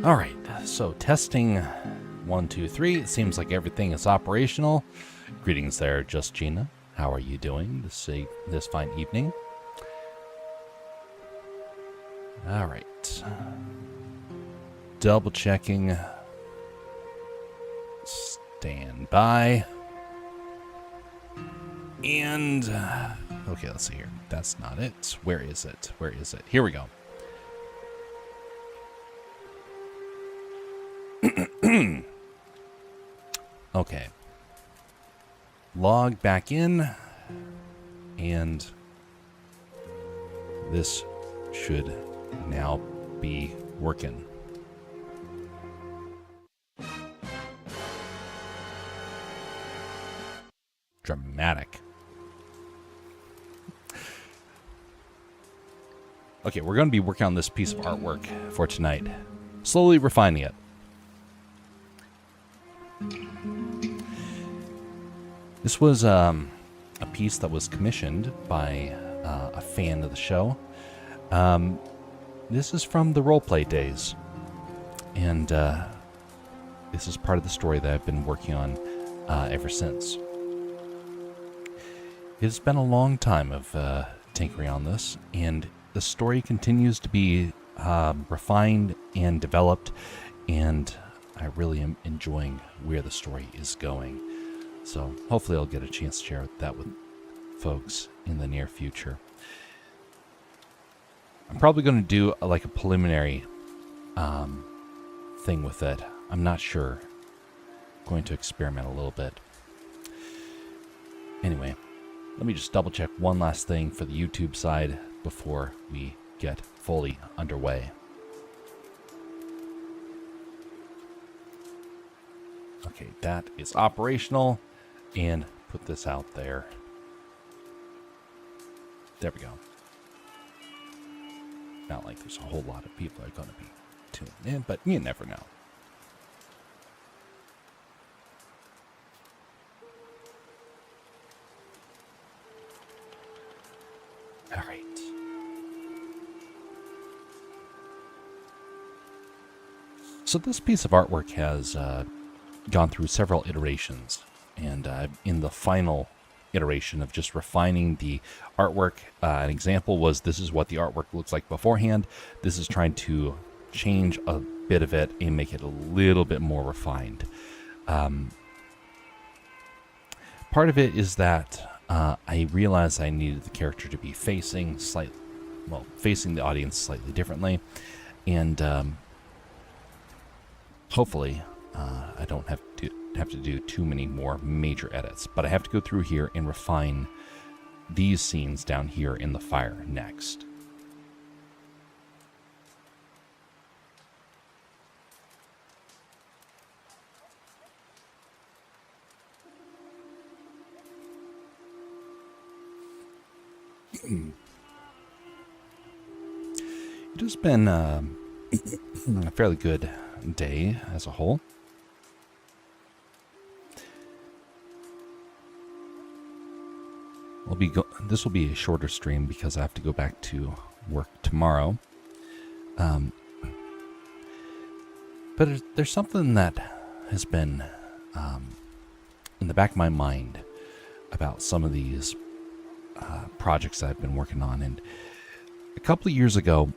All right, so testing 1, 2, 3. It seems like everything is operational. Greetings there, Just Gina. How are you doing this fine evening? All right. Double checking. Stand by. And okay, let's see here. That's not it. Where is it? Where is it? Here we go. Okay. Log back in, and this should now be working. Dramatic. Okay, we're going to be working on this piece of artwork for tonight. Slowly refining it. This was a piece that was commissioned by a fan of the show. This is from the roleplay days. And this is part of the story that I've been working on ever since. It's been a long time of tinkering on this, and the story continues to be refined and developed, and I really am enjoying where the story is going. So hopefully I'll get a chance to share that with folks in the near future. I'm probably going to do a preliminary thing with it. I'm not sure. I'm going to experiment a little bit. Anyway, let me just double check one last thing for the YouTube side before we get fully underway. Okay, that is operational. And put this out there. There we go. Not like there's a whole lot of people that are going to be tuning in, but you never know. All right. So this piece of artwork has gone through several iterations. And in the final iteration of just refining the artwork, an example was this is what the artwork looks like beforehand. This is trying to change a bit of it and make it a little bit more refined. Part of it is that I realized I needed the character to be facing the audience slightly differently. And hopefully I don't have to do too many more major edits, but I have to go through here and refine these scenes down here in the fire next. It has been a fairly good day as a whole. This will be a shorter stream because I have to go back to work tomorrow. But there's something that has been in the back of my mind about some of these projects that I've been working on. And a couple of years ago,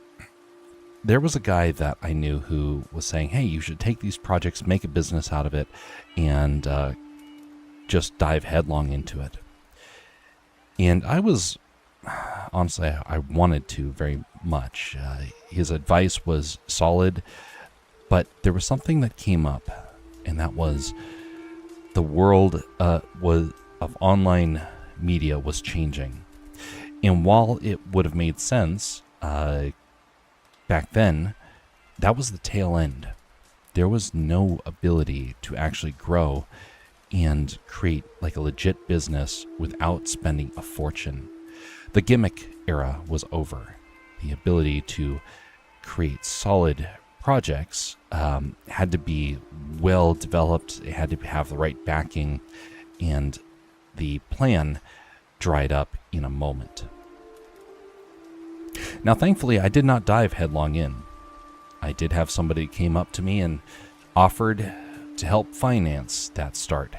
there was a guy that I knew who was saying, hey, you should take these projects, make a business out of it, and just dive headlong into it. And I was, honestly, I wanted to very much. His advice was solid, but there was something that came up, and that was the world of online media was changing. And while it would have made sense back then, that was the tail end. There was no ability to actually grow and create like a legit business without spending a fortune. The gimmick era was over. The ability to create solid projects had to be well developed. It had to have the right backing, and the plan dried up in a moment. Now, thankfully, I did not dive headlong in. I did have somebody came up to me and offered to help finance that start.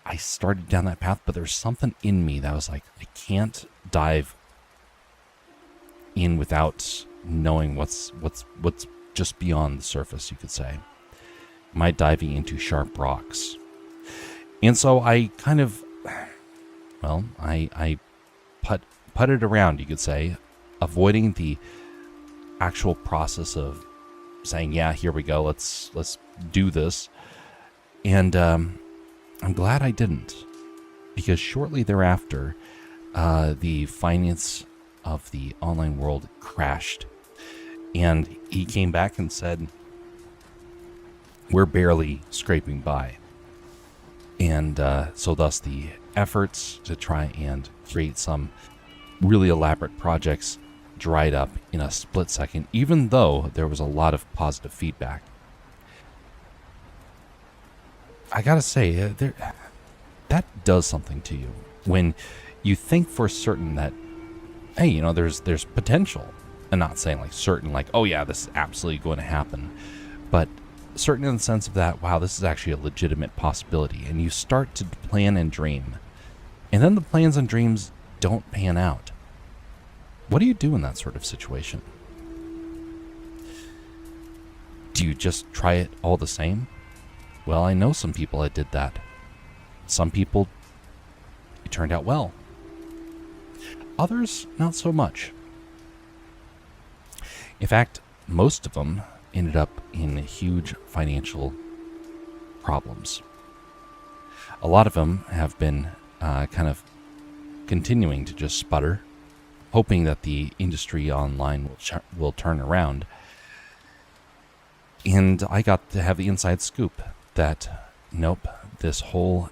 I started down that path, but there's something in me that was like, I can't dive in without knowing what's just beyond the surface, you could say. Am I diving into sharp rocks? And so I kind of, well, I putted around, you could say, avoiding the actual process of saying, yeah, here we go, let's do this. And I'm glad I didn't, because shortly thereafter, the finance of the online world crashed. And he came back and said, we're barely scraping by. And so thus the efforts to try and create some really elaborate projects dried up in a split second, even though there was a lot of positive feedback. I gotta say, that does something to you when you think for certain that, hey, you know, there's potential. I'm not saying like certain, like, oh yeah, this is absolutely going to happen, but certain in the sense of that, wow, this is actually a legitimate possibility. And you start to plan and dream, and then the plans and dreams don't pan out. What do you do in that sort of situation? Do you just try it all the same? Well, I know some people that did that. Some people, it turned out well. Others, not so much. In fact, most of them ended up in huge financial problems. A lot of them have been kind of continuing to just sputter, hoping that the industry online will turn around. And I got to have the inside scoop that, nope, this whole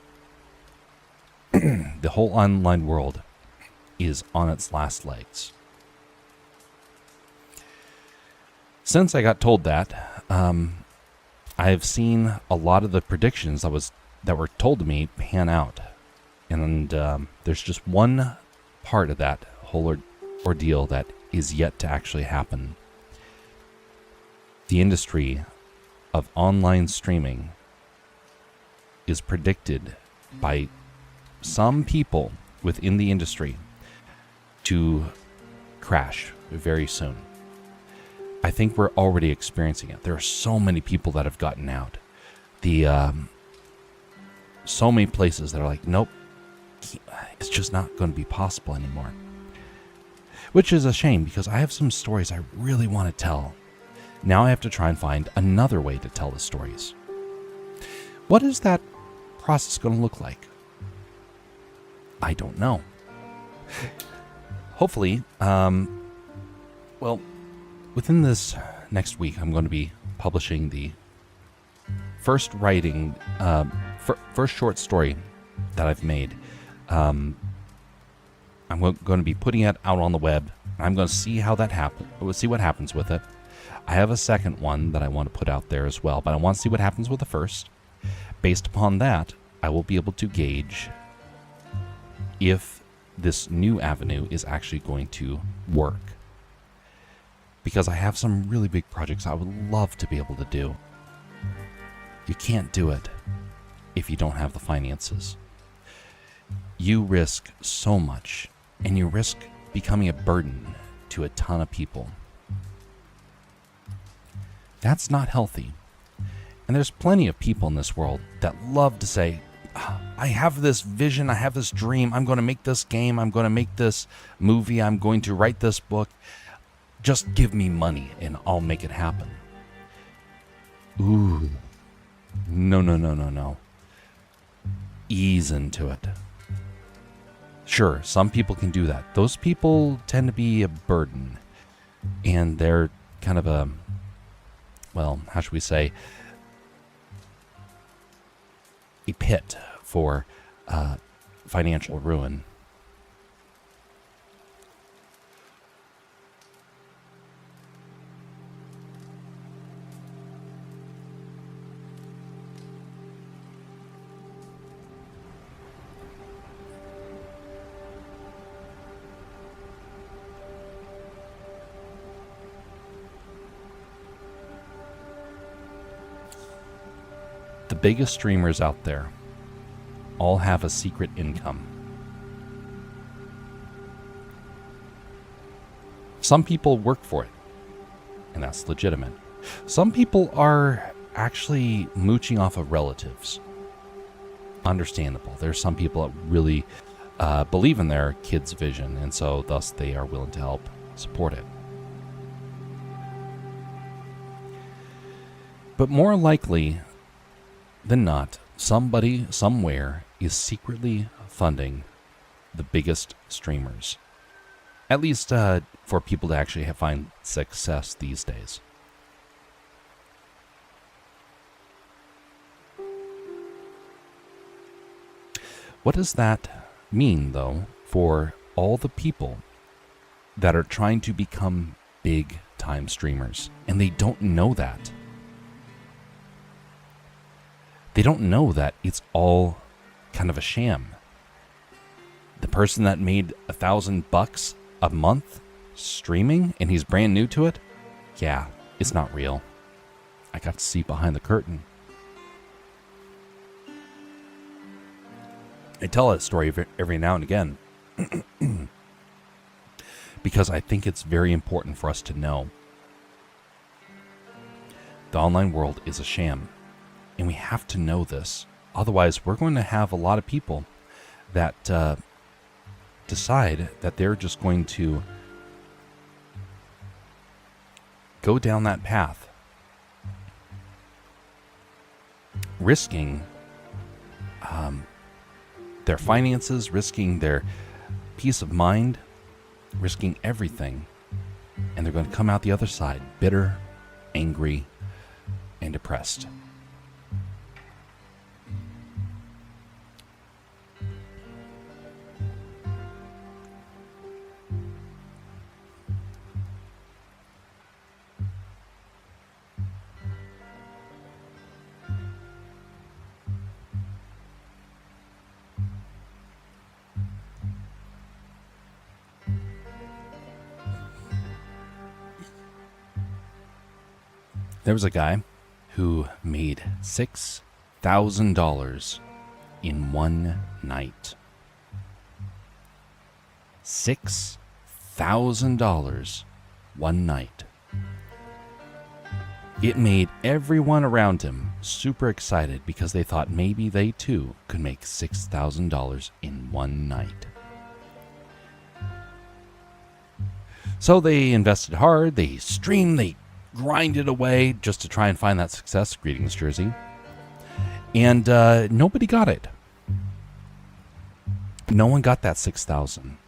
the whole online world is on its last legs. Since I got told that, I've seen a lot of the predictions that were told to me pan out. And there's just one part of that whole ordeal that is yet to actually happen. The industry of online streaming is predicted by some people within the industry to crash very soon. I think we're already experiencing it. There are so many people that have gotten out. So many places that are like, nope, it's just not going to be possible anymore. Which is a shame, because I have some stories I really want to tell. Now I have to try and find another way to tell the stories. What is that process going to look like? I don't know. Hopefully, within this next week, I'm going to be publishing the first short story that I've made. I'm going to be putting it out on the web. I'm going to see how that happens. We'll see what happens with it. I have a second one that I want to put out there as well, but I want to see what happens with the first. Based upon that, I will be able to gauge if this new avenue is actually going to work. Because I have some really big projects I would love to be able to do. You can't do it if you don't have the finances. You risk so much, and you risk becoming a burden to a ton of people. That's not healthy. And there's plenty of people in this world that love to say, I have this vision, I have this dream, I'm going to make this game, I'm going to make this movie, I'm going to write this book. Just give me money and I'll make it happen. Ooh. No. Ease into it. Sure, some people can do that. Those people tend to be a burden. And they're kind of a, well, how should we say, a pit for financial ruin. biggest streamers out there all have a secret income. Some people work for it, and that's legitimate. Some people are actually mooching off of relatives. Understandable. There's some people that really believe in their kids' vision, and so thus they are willing to help support it. But more likely than not, somebody somewhere is secretly funding the biggest streamers. At least for people to actually find success these days. What does that mean, though, for all the people that are trying to become big-time streamers, and they don't know that? They don't know that it's all kind of a sham. The person that made $1,000 a month streaming, and he's brand new to it, yeah, it's not real. I got to see behind the curtain. I tell that story every now and again because I think it's very important for us to know. The online world is a sham, and we have to know this. Otherwise, we're going to have a lot of people that decide that they're just going to go down that path, risking their finances, risking their peace of mind, risking everything, and they're going to come out the other side bitter, angry, and depressed. There was a guy who made $6,000 in one night. $6,000 one night. It made everyone around him super excited because they thought maybe they too could make $6,000 in one night. So they invested hard, they streamed, they grinded away just to try and find that success. Greetings, Jersey. And nobody got it. No one got that 6,000.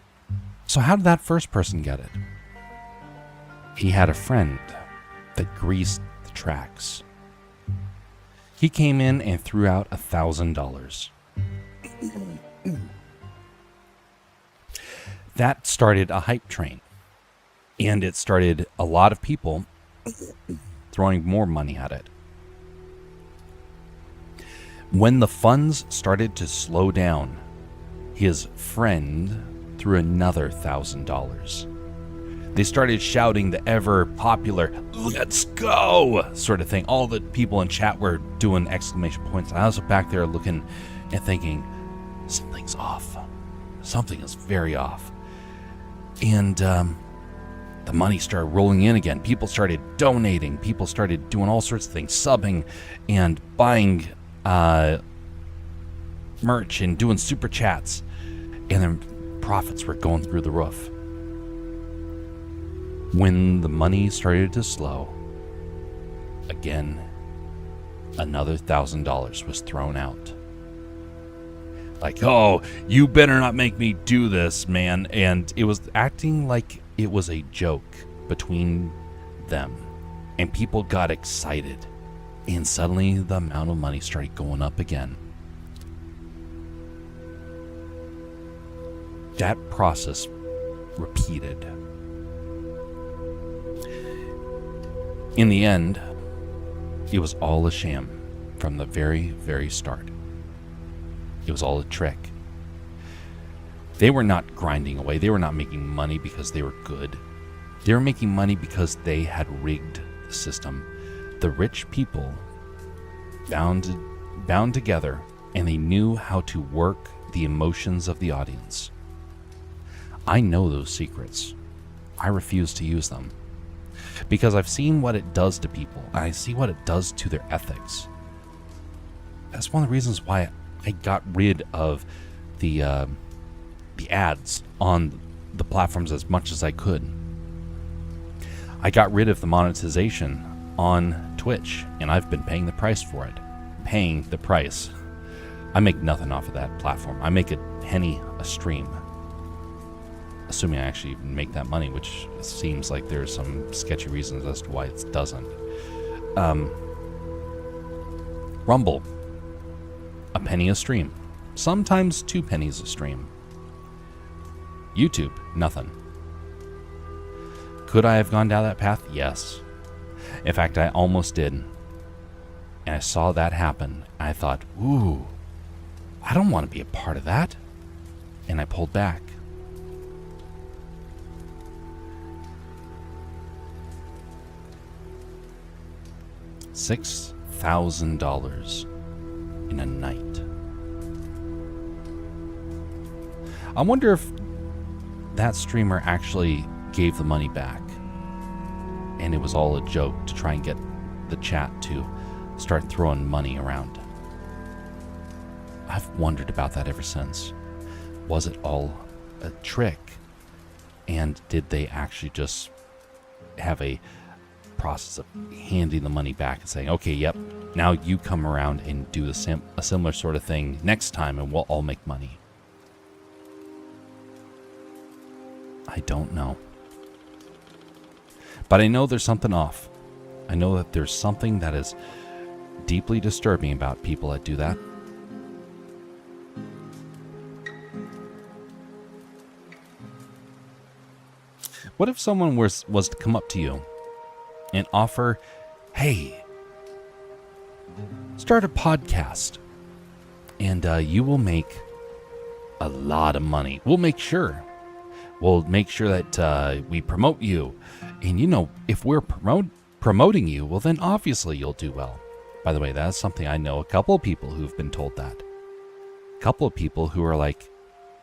So how did that first person get it? He had a friend that greased the tracks. He came in and threw out $1,000. That started a hype train. And it started a lot of people throwing more money at it. When the funds started to slow down, his friend threw another $1,000. They started shouting the ever popular "Let's go" sort of thing. All the people in chat were doing exclamation points. I was back there looking and thinking, something's off. Something is very off. And the money started rolling in again. People started donating. People started doing all sorts of things, subbing and buying merch and doing super chats. And then profits were going through the roof. When the money started to slow, again, another $1,000 was thrown out. Like, oh, you better not make me do this, man. And it was acting like it was a joke between them. And people got excited. And suddenly the amount of money started going up again. That process repeated. In the end, it was all a sham from the very, very start. It was all a trick. They were not grinding away. They were not making money because they were good. They were making money because they had rigged the system. The rich people bound bound together and they knew how to work the emotions of the audience. I know those secrets. I refuse to use them because I've seen what it does to people, and I see what it does to their ethics. That's one of the reasons why I got rid of the ads on the platforms as much as I could. I got rid of the monetization on Twitch, and I've been paying the price for it. Paying the price. I make nothing off of that platform. I make a penny a stream. Assuming I actually make that money, which seems like there's some sketchy reasons as to why it doesn't. Rumble, a penny a stream. Sometimes 2 pennies a stream. YouTube, nothing. Could I have gone down that path? Yes. In fact, I almost did. And I saw that happen. I thought, ooh, I don't want to be a part of that. And I pulled back. $6,000 in a night. I wonder if that streamer actually gave the money back and it was all a joke to try and get the chat to start throwing money around. I've wondered about that ever since. Was it all a trick? And did they actually just have a process of handing the money back and saying, okay, yep, now you come around and do a similar sort of thing next time and we'll all make money? I don't know. But I know there's something off. I know that there's something that is deeply disturbing about people that do that. What if someone was to come up to you and offer, hey, start a podcast and you will make a lot of money. We'll make sure that we promote you. And you know, if we're promoting you, well then obviously you'll do well. By the way, that's something I know a couple of people who've been told that. A couple of people who are like,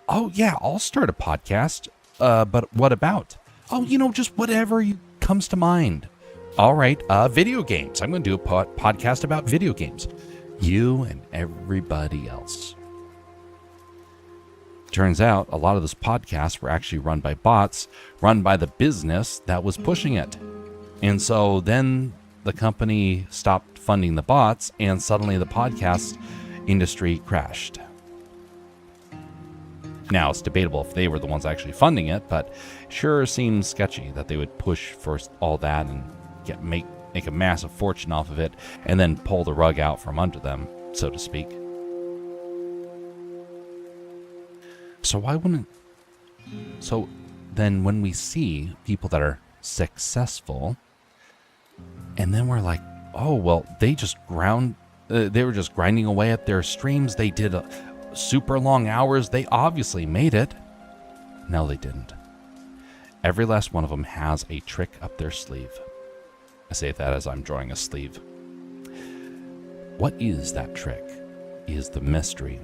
oh yeah, I'll start a podcast. But what about? Oh, you know, just whatever comes to mind. All right, video games. I'm going to do a podcast about video games. You and everybody else. Turns out a lot of those podcasts were actually run by bots, run by the business that was pushing it. And so then the company stopped funding the bots and suddenly the podcast industry crashed. Now, it's debatable if they were the ones actually funding it, but sure seems sketchy that they would push for all that and make a massive fortune off of it and then pull the rug out from under them, so to speak. So why wouldn't... So then when we see people that are successful, and then we're like, oh, well, they were just grinding away at their streams. They did super long hours. They obviously made it. No, they didn't. Every last one of them has a trick up their sleeve. I say that as I'm drawing a sleeve. What is that trick? Is the mystery.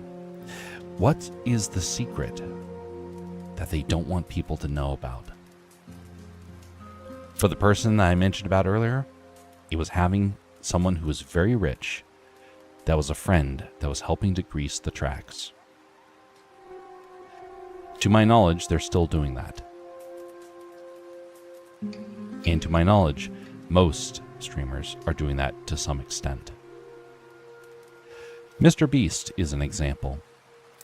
What is the secret that they don't want people to know about? For the person that I mentioned about earlier, it was having someone who was very rich that was a friend that was helping to grease the tracks. To my knowledge, they're still doing that. And to my knowledge, most streamers are doing that to some extent. Mr. Beast is an example.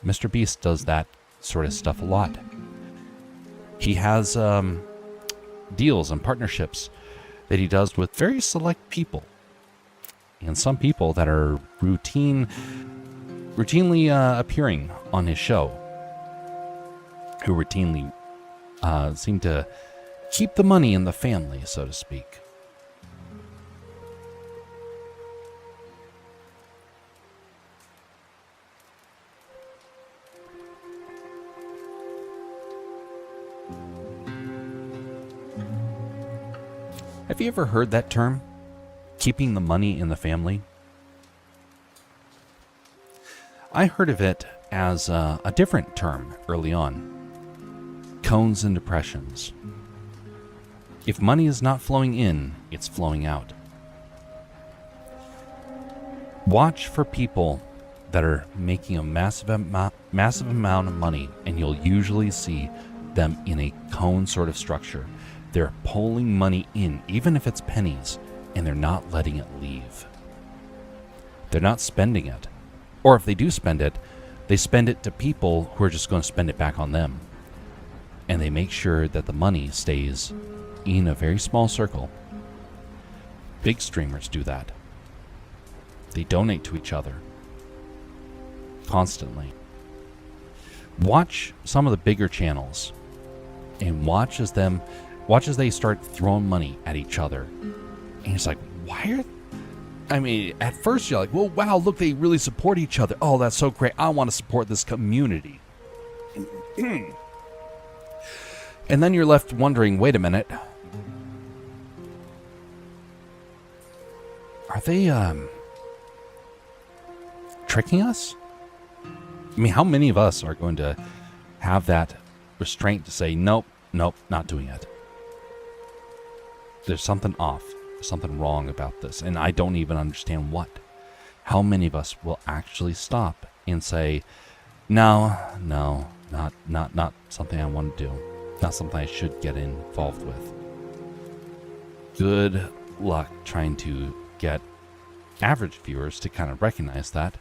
Mr. Beast does that sort of stuff a lot. He has deals and partnerships that he does with very select people. And some people that are routinely appearing on his show, who routinely seem to keep the money in the family, so to speak. Have you ever heard that term? Keeping the money in the family? I heard of it as a different term early on. Cones and depressions. If money is not flowing in, it's flowing out. Watch for people that are making a massive amount of money, and you'll usually see them in a cone sort of structure. They're pulling money in, even if it's pennies, and they're not letting it leave. They're not spending it. Or if they do spend it, they spend it to people who are just going to spend it back on them. And they make sure that the money stays in a very small circle. Big streamers do that. They donate to each other constantly. Watch some of the bigger channels and watch as they start throwing money at each other. And it's like, at first you're like, well, wow, look, they really support each other. Oh, that's so great. I want to support this community. And then you're left wondering, wait a minute. Are they tricking us? I mean, how many of us are going to have that restraint to say, nope, not doing it? There's something off. There's something wrong about this, and I don't even understand what. How many of us will actually stop and say, no, not something I want to do. Not something I should get involved with. Good luck trying to get average viewers to kind of recognize that.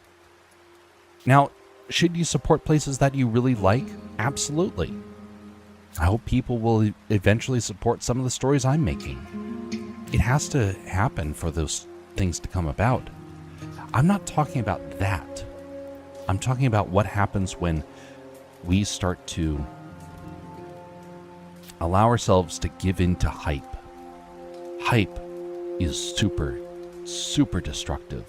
Now, should you support places that you really like? Absolutely. I hope people will eventually support some of the stories I'm making. It has to happen for those things to come about. I'm not talking about that. I'm talking about what happens when we start to allow ourselves to give in to hype. Hype is super, super destructive.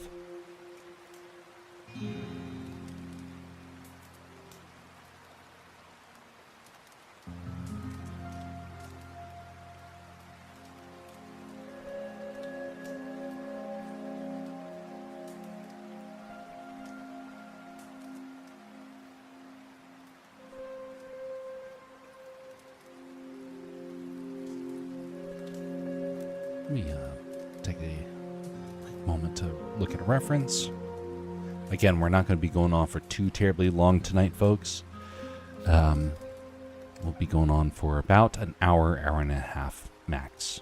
Let me take a moment to look at a reference. Again, we're not going to be going on for too terribly long tonight, folks. We'll be going on for about an hour and a half max.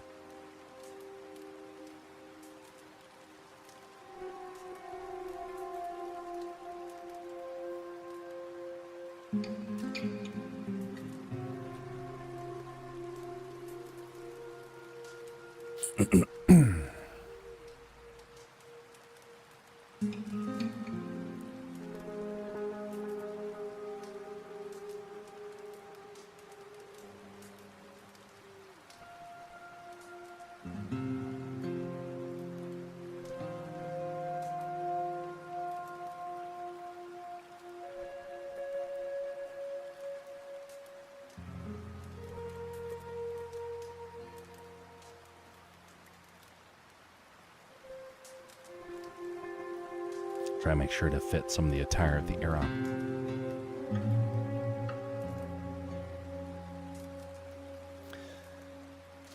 Try to make sure to fit some of the attire of the era.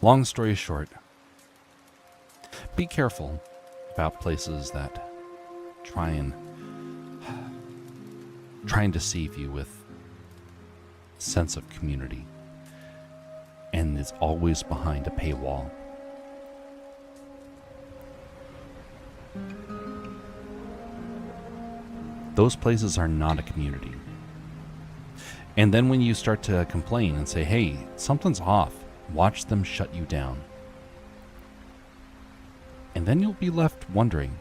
Long story short, be careful about places that try and deceive you with a sense of community and is always behind a paywall. Those places are not a community. And then when you start to complain and say, hey, something's off, watch them shut you down. And then you'll be left wondering,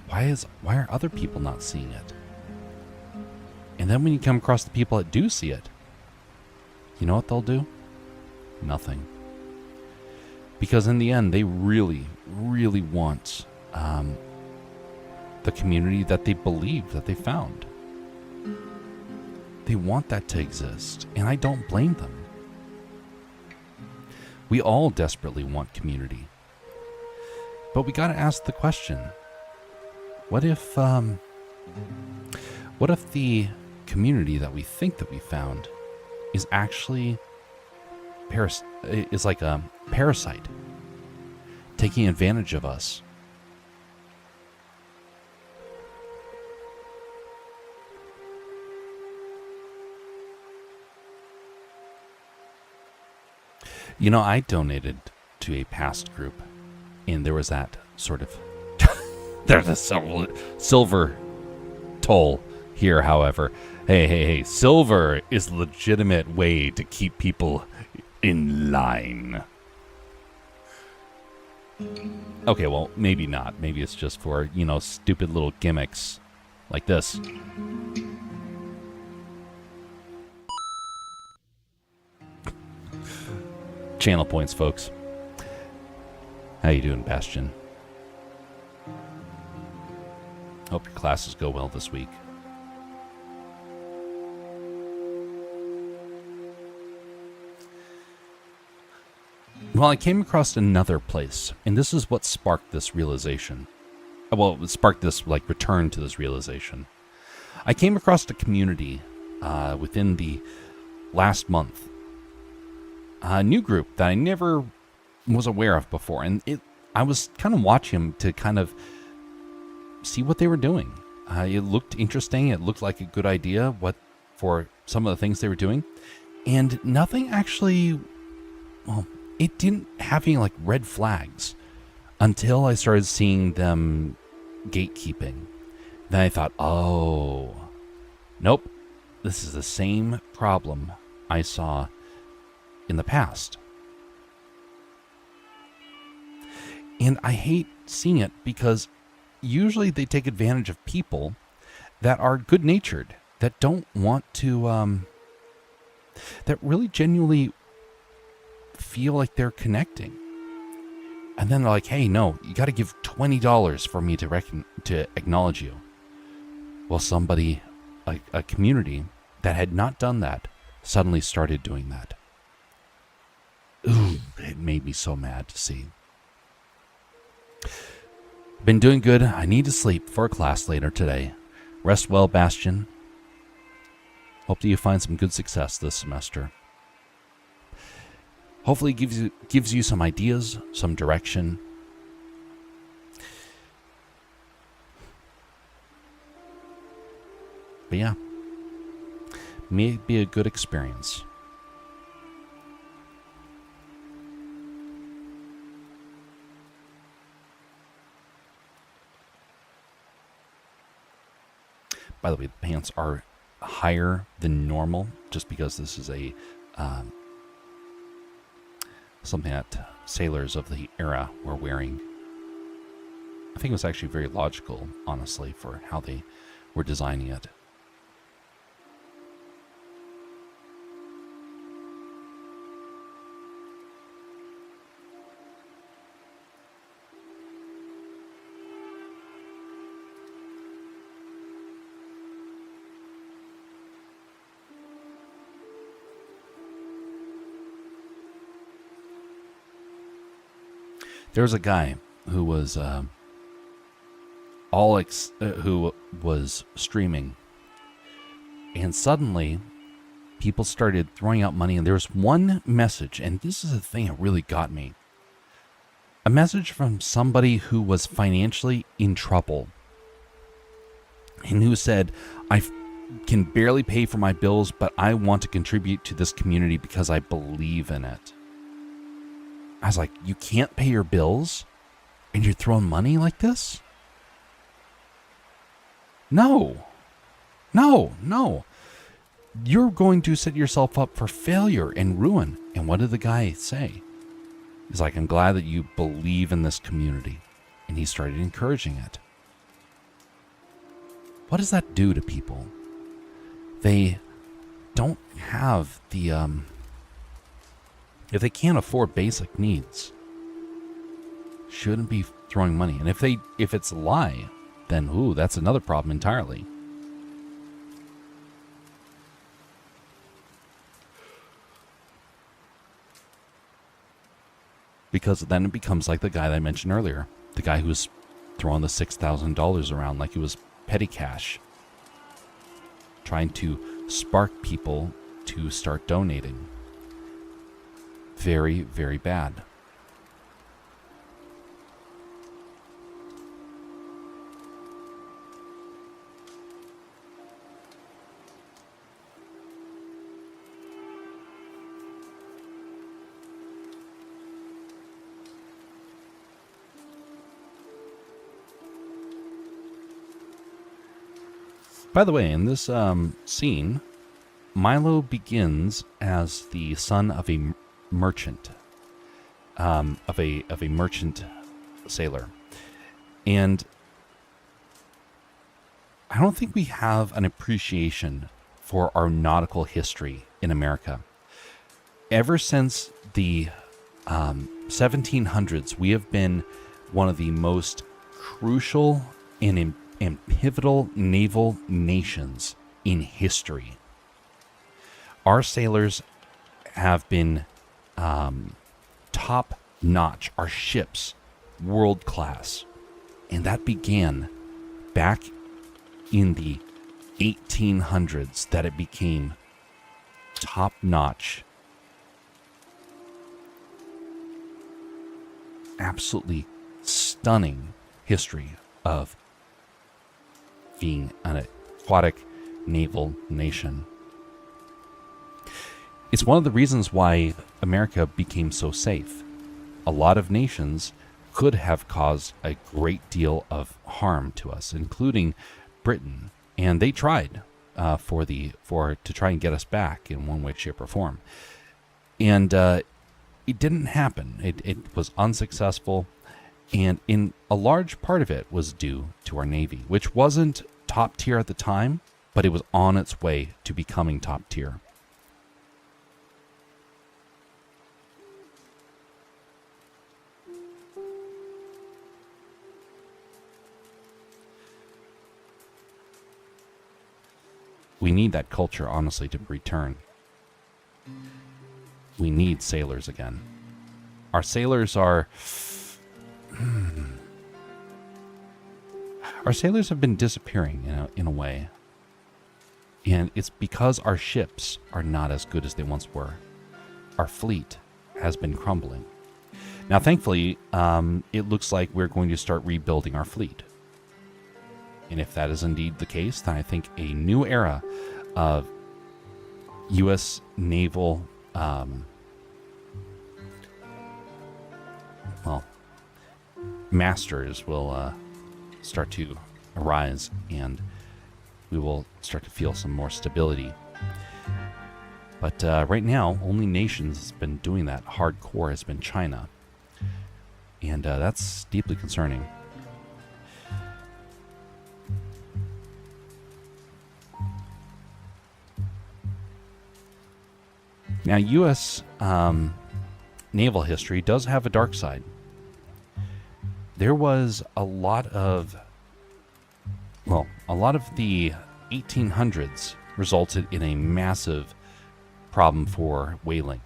why are other people not seeing it? And then when you come across the people that do see it, you know what they'll do? Nothing. Because in the end, they really, really want the community that they believe that they found. They want that to exist, and I don't blame them. We all desperately want community. But we gotta ask the question, What if the community that we think that we found is actually is like a parasite taking advantage of us? You know, I donated to a past group, and there was that sort of there's a silver toll here. However, hey, silver is a legitimate way to keep people in line. Okay, well, maybe not. Maybe it's just for, stupid little gimmicks like this. Channel points, folks. How you doing, Bastion? Hope your classes go well this week. Well, I came across another place, and this is what sparked this realization. Well, it sparked this, return to this realization. I came across a community within the last month. A new group that I never was aware of before, and I was kind of watching them to kind of see what they were doing. It looked interesting. It looked like a good idea for some of the things they were doing, and nothing actually, it didn't have any red flags until I started seeing them gatekeeping. Then I thought, oh, nope, this is the same problem I saw in the past. And I hate seeing it because usually they take advantage of people that are good-natured, that don't want to, that really genuinely feel like they're connecting. And then they're like, hey, no, you got to give $20 for me to acknowledge you. Well, somebody, a community that had not done that, suddenly started doing that. Ooh, it made me so mad to see. Been doing good. I need to sleep for a class later today. Rest well, Bastion. Hope that you find some good success this semester. Hopefully it gives you some ideas, some direction. But yeah, may be a good experience. By the way, the pants are higher than normal just because this is a something that sailors of the era were wearing. I think it was actually very logical, honestly, for how they were designing it. There was a guy who was who was streaming, and suddenly people started throwing out money, and there was one message, and this is the thing that really got me. A message from somebody who was financially in trouble, and who said, I can barely pay for my bills, but I want to contribute to this community because I believe in it. I was like, you can't pay your bills and you're throwing money like this? No. You're going to set yourself up for failure and ruin. And what did the guy say? He's like, I'm glad that you believe in this community. And he started encouraging it. What does that do to people? They don't have the, if they can't afford basic needs, shouldn't be throwing money. And if it's a lie, then that's another problem entirely. Because then it becomes like the guy that I mentioned earlier, the guy who's throwing the $6,000 around like it was petty cash, trying to spark people to start donating. Very, very bad. By the way, in this scene, Milo begins as the son of a merchant, of a merchant sailor, and I don't think we have an appreciation for our nautical history in America. Ever since the 1700s, we have been one of the most crucial and pivotal naval nations in history. Our sailors have been top notch, our ships world class, and that began back in the 1800s, that it became top notch, absolutely stunning history of being an aquatic naval nation. It's one of the reasons why America became so safe. A lot of nations could have caused a great deal of harm to us, including Britain, and they tried to try and get us back in one way, shape, or form. And it didn't happen. It was unsuccessful. And in a large part of it was due to our Navy, which wasn't top tier at the time, but it was on its way to becoming top tier. We need that culture, honestly, to return. We need sailors again. Our sailors are... Our sailors have been disappearing in a way. And it's because our ships are not as good as they once were. Our fleet has been crumbling. Now, thankfully, it looks like we're going to start rebuilding our fleet. And if that is indeed the case, then I think a new era of U.S. naval, masters will start to arise, and we will start to feel some more stability. But right now, only nations that's been doing that hardcore has been China. And that's deeply concerning. Now, U.S. naval history does have a dark side. There was a lot of the 1800s resulted in a massive problem for whaling.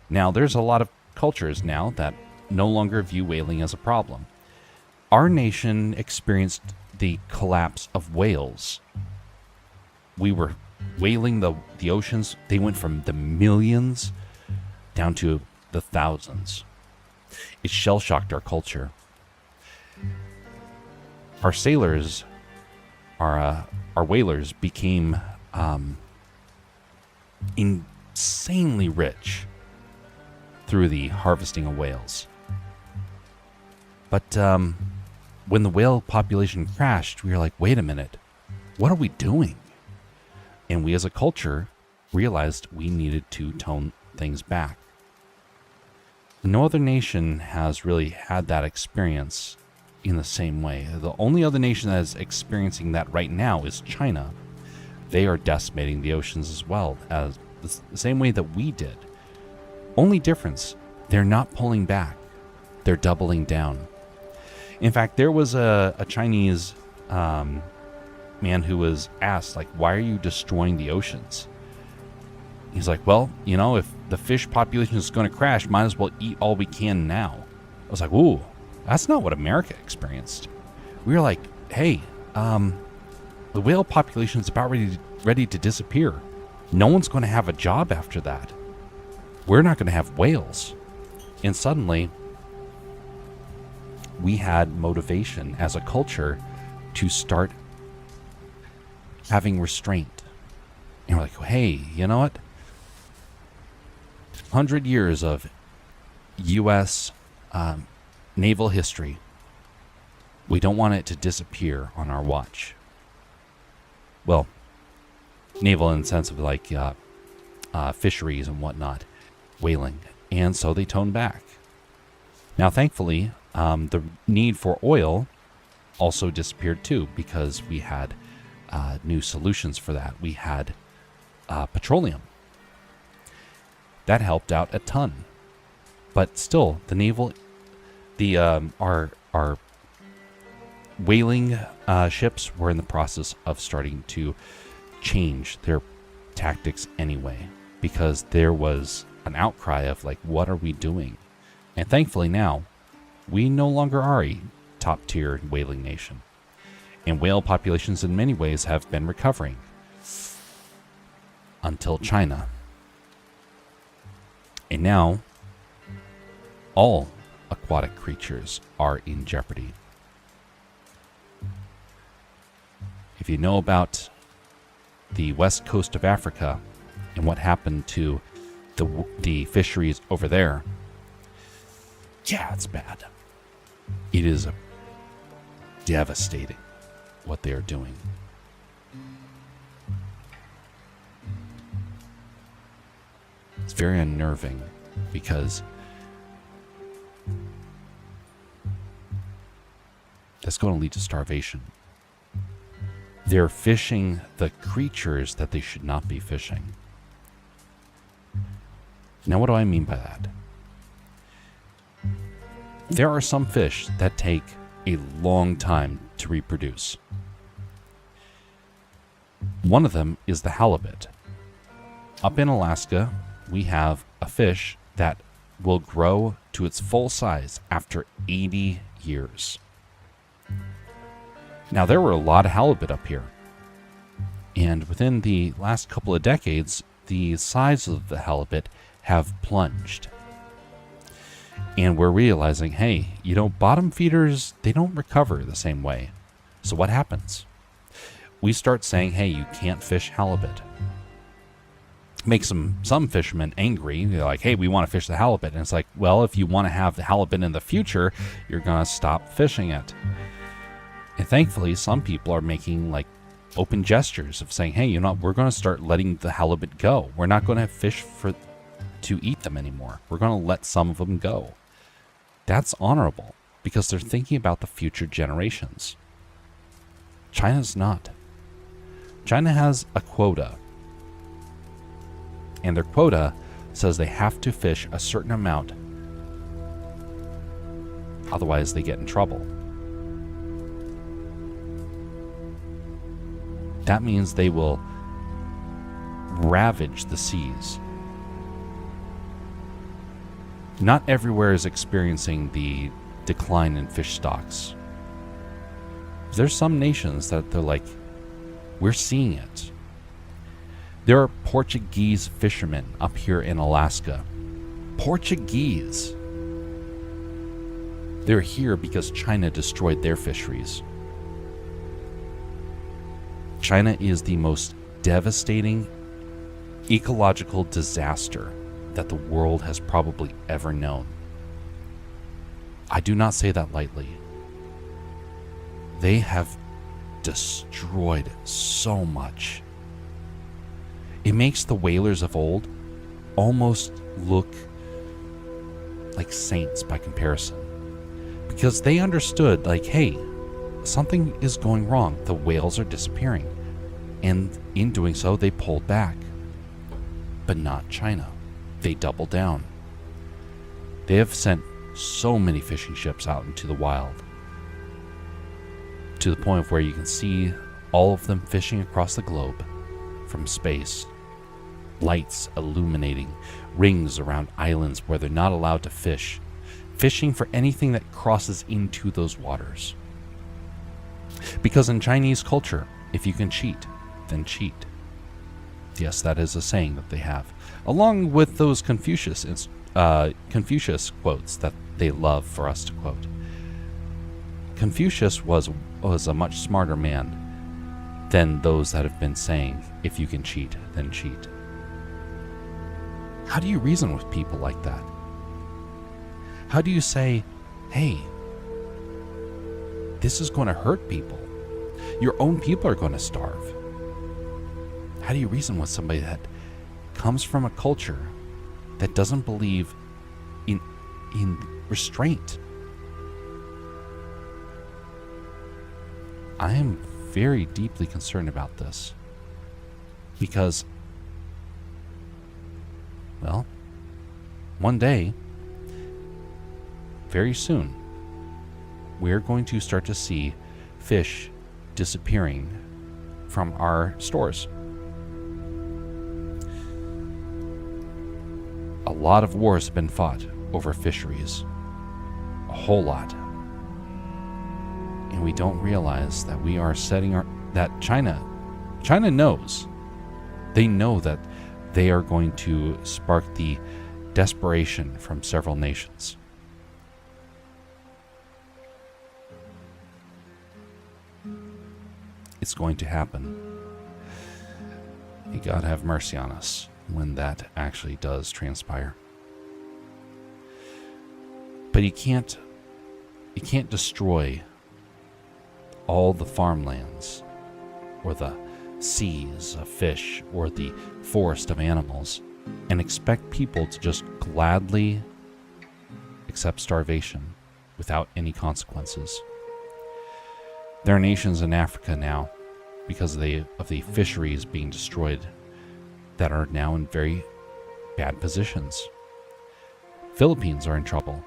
Now, there's a lot of cultures now that no longer view whaling as a problem. Our nation experienced the collapse of whales. We were whaling the oceans. They went from the millions down to the thousands. It shell-shocked our culture. Our sailors, our whalers became insanely rich through the harvesting of whales. But when the whale population crashed, we were like, wait a minute, what are we doing? And we as a culture realized we needed to tone things back. No other nation has really had that experience in the same way. The only other nation that is experiencing that right now is China. They are decimating the oceans as well, as the same way that we did. Only difference, they're not pulling back. They're doubling down. In fact, there was a Chinese man who was asked, like, why are you destroying the oceans? He's like, well, if the fish population is going to crash, might as well eat all we can now. I was like, ooh, That's not what America experienced. We were like, hey, the whale population is about ready to disappear. No one's going to have a job after that. We're not going to have whales. And suddenly, we had motivation as a culture to start having restraint. And we're like, hey, you know what? 100 years of U.S. Naval history. We don't want it to disappear on our watch. Well, naval in the sense of like fisheries and whatnot, whaling. And so they toned back. Now, thankfully, the need for oil also disappeared too, because we had new solutions for that. We had petroleum. That helped out a ton. But still, our whaling ships were in the process of starting to change their tactics anyway, because there was an outcry of like, what are we doing? And thankfully now, we no longer are a top-tier whaling nation. And whale populations in many ways have been recovering. Until China. And now, all aquatic creatures are in jeopardy. If you know about the west coast of Africa and what happened to the fisheries over there, yeah, it's bad. It is devastating what they are doing. It's very unnerving because that's going to lead to starvation. They're fishing the creatures that they should not be fishing. Now, what do I mean by that? There are some fish that take a long time to reproduce. One of them is the halibut. Up in Alaska, we have a fish that will grow to its full size after 80 years. Now, there were a lot of halibut up here. And within the last couple of decades, the size of the halibut have plunged. And we're realizing, hey, bottom feeders, they don't recover the same way. So what happens? We start saying, hey, you can't fish halibut. Makes some fishermen angry. They're like, hey, we want to fish the halibut. And it's like, well, if you want to have the halibut in the future, you're going to stop fishing it. And thankfully, some people are making like open gestures of saying, hey, we're going to start letting the halibut go. We're not going to fish to eat them anymore. We're going to let some of them go. That's honorable because they're thinking about the future generations. China's not. China has a quota. And their quota says they have to fish a certain amount. Otherwise, they get in trouble. That means they will ravage the seas. Not everywhere is experiencing the decline in fish stocks. There's some nations that they're like, we're seeing it. There are Portuguese fishermen up here in Alaska. Portuguese. They're here because China destroyed their fisheries. China is the most devastating ecological disaster that the world has probably ever known. I do not say that lightly. They have destroyed so much. It makes the whalers of old almost look like saints by comparison. Because they understood, like, hey, something is going wrong. The whales are disappearing. And in doing so, they pulled back. But not China. They doubled down. They have sent so many fishing ships out into the wild, to the point of where you can see all of them fishing across the globe from space. Lights illuminating rings around islands where they're not allowed to fish. fishing for anything that crosses into those waters. Because in Chinese culture, if you can cheat, then cheat. Yes, that is a saying that they have, along with those Confucius quotes that they love for us to quote. Confucius was a much smarter man than those that have been saying, if you can cheat, then cheat. How do you reason with people like that? How do you say, hey, this is going to hurt people. Your own people are going to starve. How do you reason with somebody that comes from a culture that doesn't believe in restraint? I am very deeply concerned about this because, well, one day, very soon, we're going to start to see fish disappearing from our stores. A lot of wars have been fought over fisheries. A whole lot. And we don't realize that we are that China knows. They know that they are going to spark the desperation from several nations. It's going to happen. May God have mercy on us when that actually does transpire. But you can't destroy all the farmlands or the seas of fish or the forest of animals and expect people to just gladly accept starvation without any consequences. There are nations in Africa now, because of the fisheries being destroyed, that are now in very bad positions. Philippines are in trouble.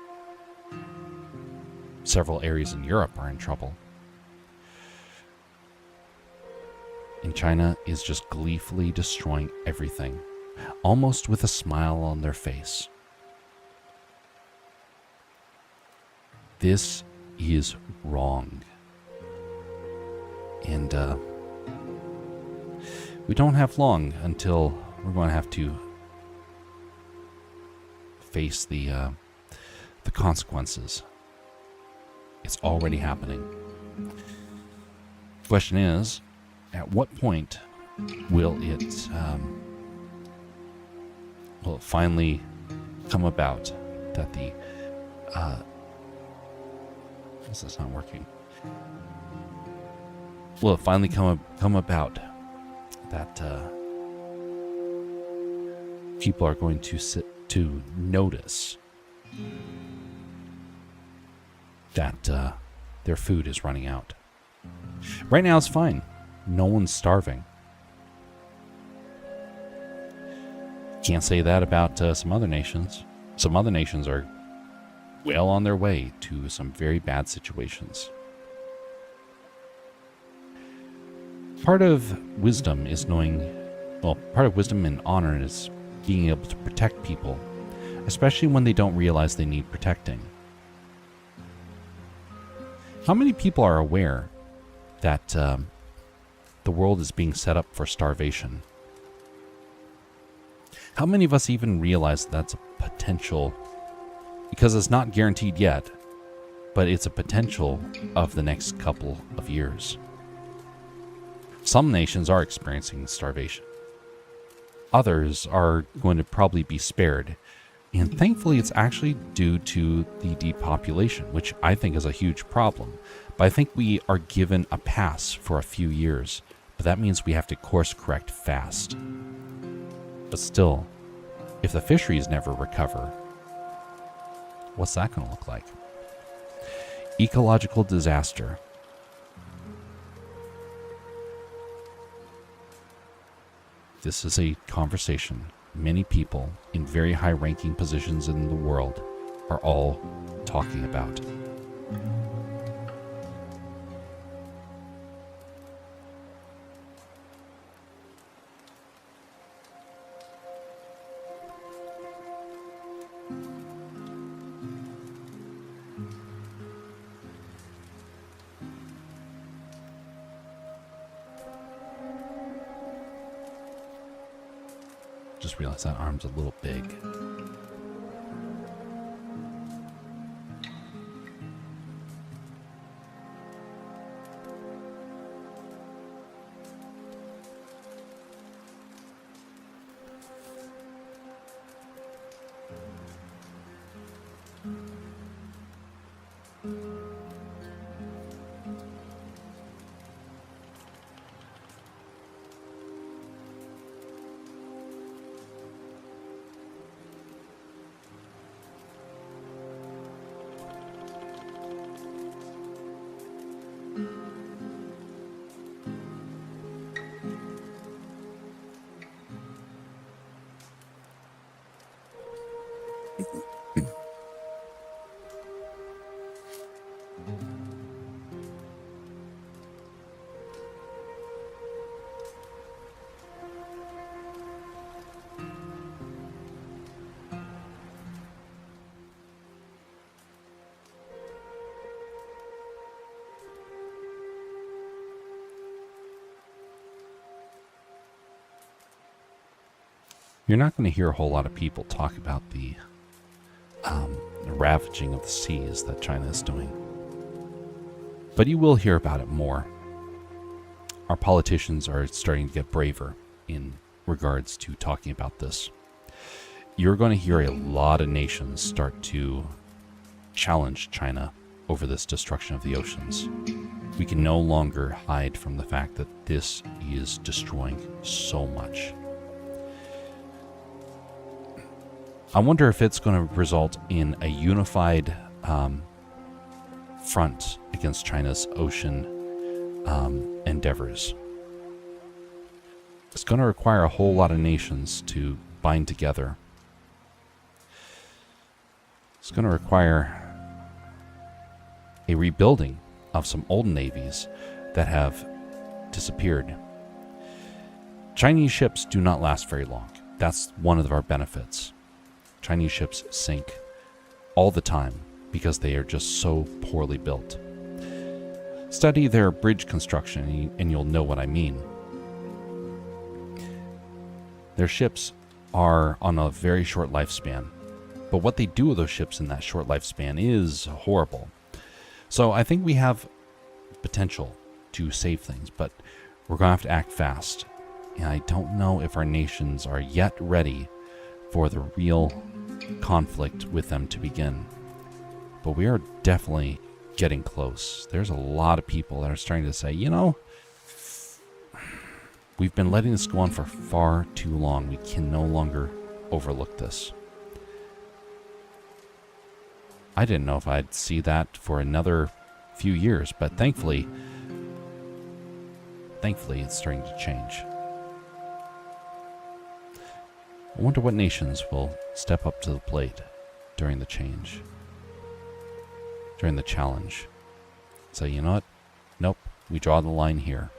Several areas in Europe are in trouble. And China is just gleefully destroying everything, almost with a smile on their face. This is wrong. And we don't have long until we're going to have to face the consequences. It's already happening. The question is, at what point will it finally come about that the this is not working. Will it finally come about that people are going to notice that their food is running out? Right now it's fine. No one's starving. Can't say that about some other nations. Some other nations are well on their way to some very bad situations. Part of wisdom is part of wisdom and honor is being able to protect people, especially when they don't realize they need protecting. How many people are aware that the world is being set up for starvation? How many of us even realize that's a potential, because it's not guaranteed yet, but it's a potential of the next couple of years? Some nations are experiencing starvation. Others are going to probably be spared. And thankfully, it's actually due to the depopulation, which I think is a huge problem. But I think we are given a pass for a few years. But that means we have to course correct fast. But still, if the fisheries never recover, what's that going to look like? Ecological disaster. This is a conversation many people in very high-ranking positions in the world are all talking about. Just realized that arm's a little big. You're not going to hear a whole lot of people talk about the ravaging of the seas that China is doing. But you will hear about it more. Our politicians are starting to get braver in regards to talking about this. You're going to hear a lot of nations start to challenge China over this destruction of the oceans. We can no longer hide from the fact that this is destroying so much. I wonder if it's going to result in a unified front against China's ocean endeavors. It's going to require a whole lot of nations to bind together. It's going to require a rebuilding of some old navies that have disappeared. Chinese ships do not last very long. That's one of our benefits. Chinese ships sink all the time because they are just so poorly built. Study their bridge construction and you'll know what I mean. Their ships are on a very short lifespan, but what they do with those ships in that short lifespan is horrible. So I think we have potential to save things, but we're going to have to act fast. And I don't know if our nations are yet ready for the real conflict with them to begin. But we are definitely getting close. There's a lot of people that are starting to say, we've been letting this go on for far too long. We can no longer overlook this. I didn't know if I'd see that for another few years, but thankfully it's starting to change. I wonder what nations will step up to the plate during the change, during the challenge. Say, you know what? Nope, we draw the line here.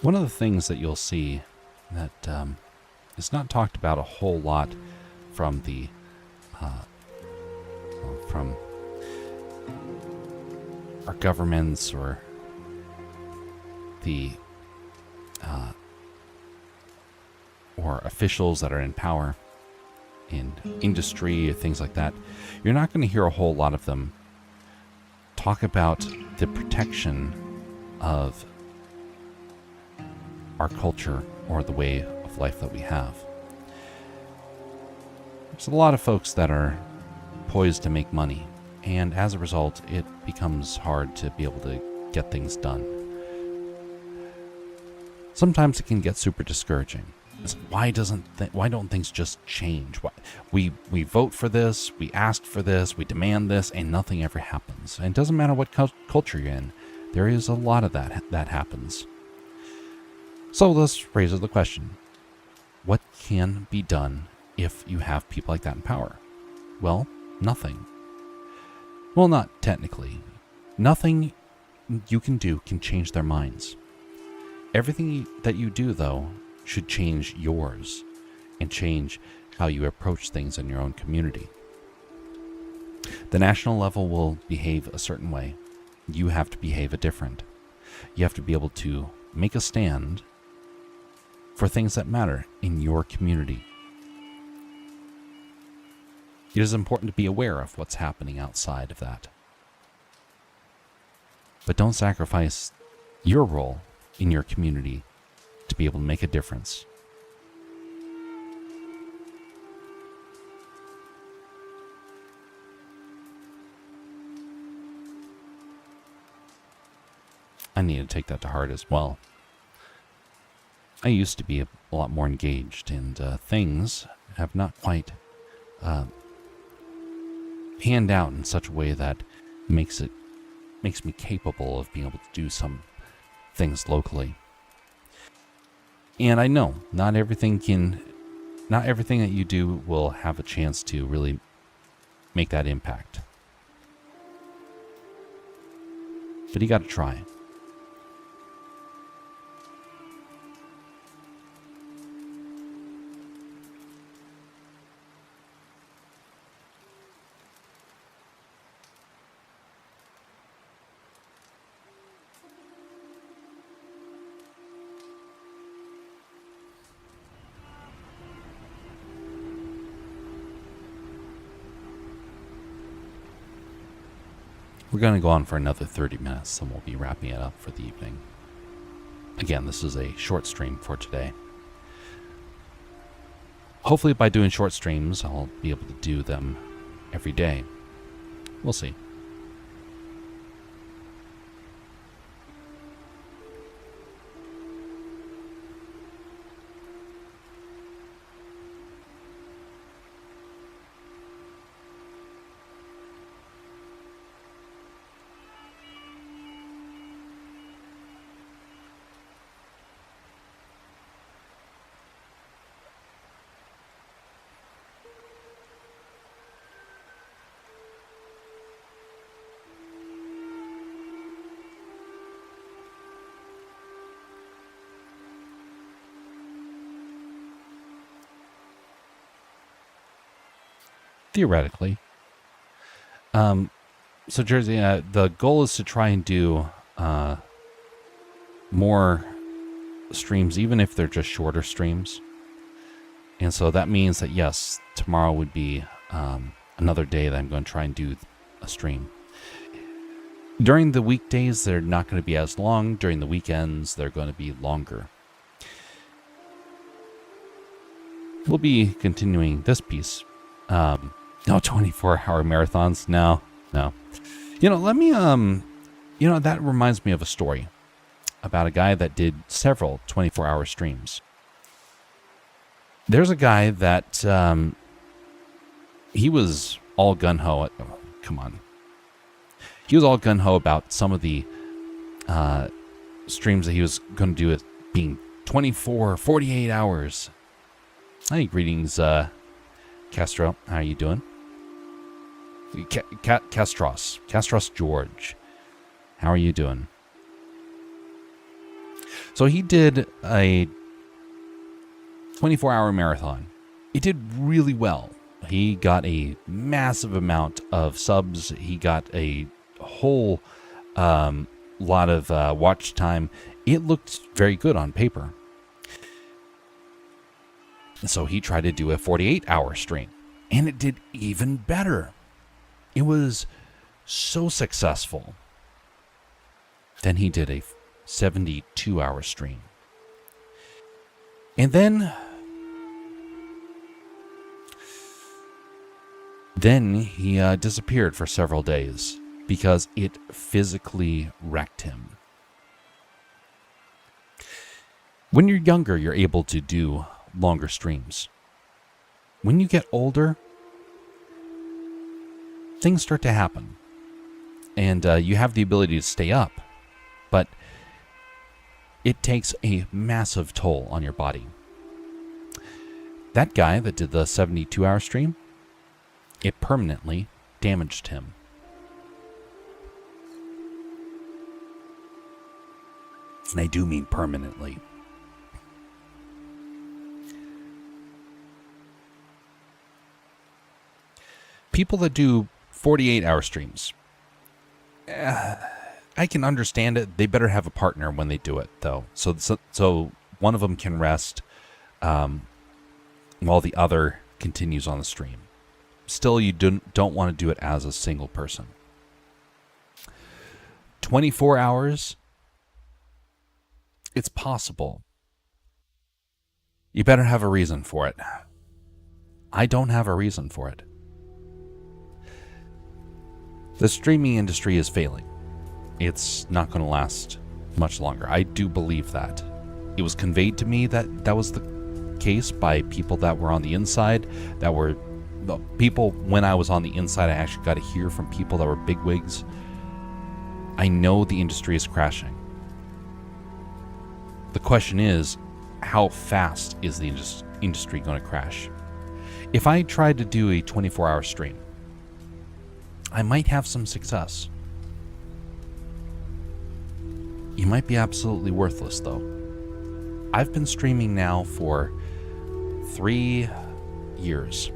One of the things that you'll see that is not talked about a whole lot from the from our governments or the or officials that are in power in industry or things like that, you're not going to hear a whole lot of them talk about the protection of our culture or the way of life that we have. There's a lot of folks that are poised to make money, and as a result, it becomes hard to be able to get things done. Sometimes it can get super discouraging. Why don't things just change? We vote for this, we ask for this, we demand this, and nothing ever happens. And it doesn't matter what culture you're in. There is a lot of that happens. So this raises the question, what can be done if you have people like that in power? Well, nothing. Well, not technically. Nothing you can do can change their minds. Everything that you do, though, should change yours and change how you approach things in your own community. The national level will behave a certain way. You have to behave a different. You have to be able to make a stand for things that matter in your community. It is important to be aware of what's happening outside of that. But don't sacrifice your role in your community to be able to make a difference. I need to take that to heart as well. I used to be a lot more engaged, and things have not quite panned out in such a way that makes me capable of being able to do some things locally. And I know not everything that you do will have a chance to really make that impact. But you got to try. We're going to go on for another 30 minutes, and we'll be wrapping it up for the evening. Again, this is a short stream for today. Hopefully by doing short streams, I'll be able to do them every day. We'll see. Theoretically. So Jersey, the goal is to try and do more streams, even if they're just shorter streams. And so that means that, yes, tomorrow would be another day that I'm going to try and do a stream. During the weekdays, they're not going to be as long. During the weekends, they're going to be longer. We'll be continuing this piece. No 24-hour marathons. No. Let me, that reminds me of a story about a guy that did several 24-hour streams. There's a guy that, he was all gung-ho. He was all gung-ho about some of the streams that he was going to do it being 24, 48 hours. Hi, greetings, Castro. How are you doing? Castros George. How are you doing? So he did a 24-hour marathon. It did really well. He got a massive amount of subs. He got a whole lot of watch time. It looked very good on paper. So he tried to do a 48-hour stream, and it did even better. It was so successful. Then he did a 72-hour stream. And then he disappeared for several days because it physically wrecked him. When you're younger, you're able to do longer streams. When you get older, things start to happen. And you have the ability to stay up, but it takes a massive toll on your body. That guy that did the 72-hour stream, it permanently damaged him. And I do mean permanently. People that do 48-hour streams, I can understand it. They better have a partner when they do it, though. So one of them can rest while the other continues on the stream. Still, you don't want to do it as a single person. 24 hours, it's possible. You better have a reason for it. I don't have a reason for it. The streaming industry is failing. It's not going to last much longer. I do believe that. It was conveyed to me that that was the case by people that were on the inside, that were the people when I was on the inside. I actually got to hear from people that were bigwigs. I know the industry is crashing. The question is, how fast is the industry going to crash? If I tried to do a 24-hour stream, I might have some success. You might be absolutely worthless, though. I've been streaming now for 3 years.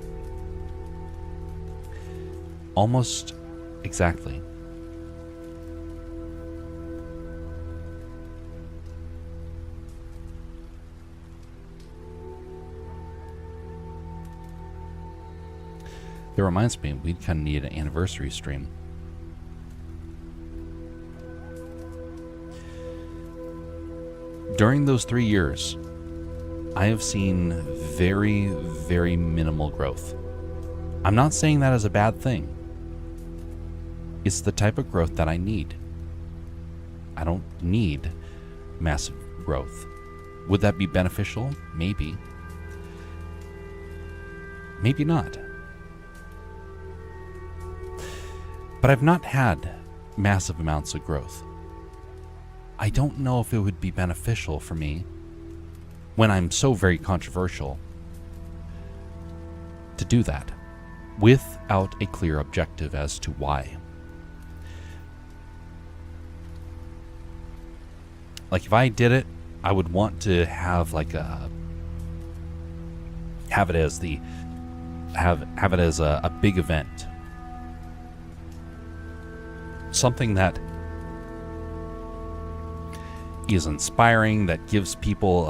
Almost exactly. That reminds me, we kind of need an anniversary stream. During those 3 years, I have seen very, very minimal growth. I'm not saying that as a bad thing. It's the type of growth that I need. I don't need massive growth. Would that be beneficial? Maybe. Maybe not. But I've not had massive amounts of growth. I don't know if it would be beneficial for me, when I'm so very controversial, to do that without a clear objective as to why. Like, if I did it, I would want to have have it as a big event. Something that is inspiring, that gives people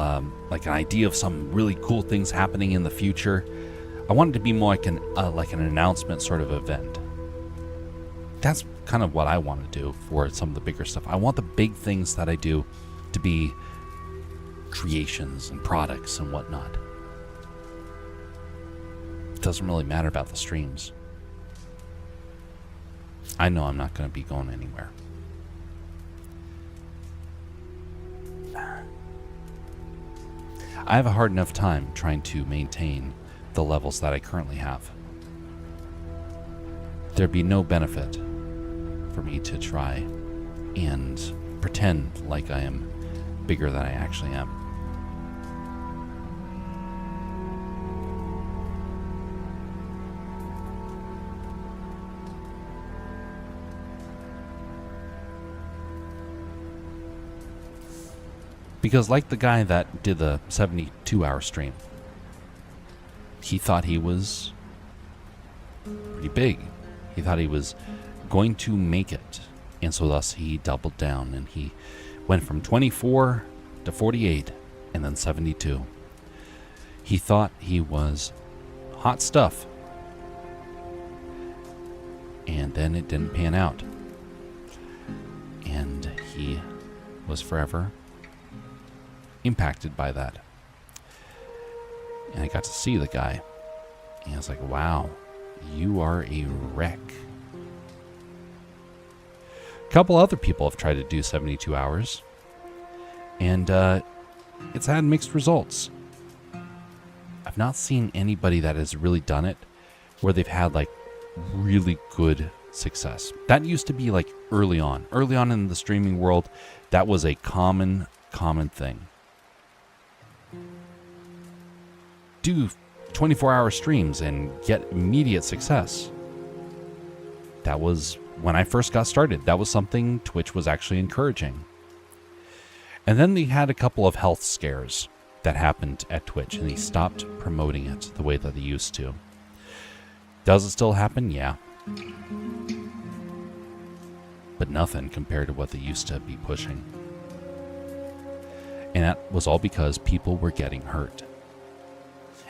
like an idea of some really cool things happening in the future. I want it to be more like an announcement sort of event. That's kind of what I want to do for some of the bigger stuff. I want the big things that I do to be creations and products and whatnot. It doesn't really matter about the streams. I know I'm not going to be going anywhere. I have a hard enough time trying to maintain the levels that I currently have. There'd be no benefit for me to try and pretend like I am bigger than I actually am. Because like the guy that did the 72-hour stream, he thought he was pretty big. He thought he was going to make it. And so thus he doubled down and he went from 24 to 48 and then 72. He thought he was hot stuff. And then it didn't pan out. And he was forever impacted by that. And I got to see the guy. And I was like, wow, you are a wreck. A couple other people have tried to do 72 hours. And it's had mixed results. I've not seen anybody that has really done it where they've had like really good success. That used to be like early on in the streaming world. That was a common thing. Do 24-hour streams and get immediate success. That was when I first got started. That was something Twitch was actually encouraging. And then they had a couple of health scares that happened at Twitch, and they stopped promoting it the way that they used to. Does it still happen? Yeah. But nothing compared to what they used to be pushing. And that was all because people were getting hurt.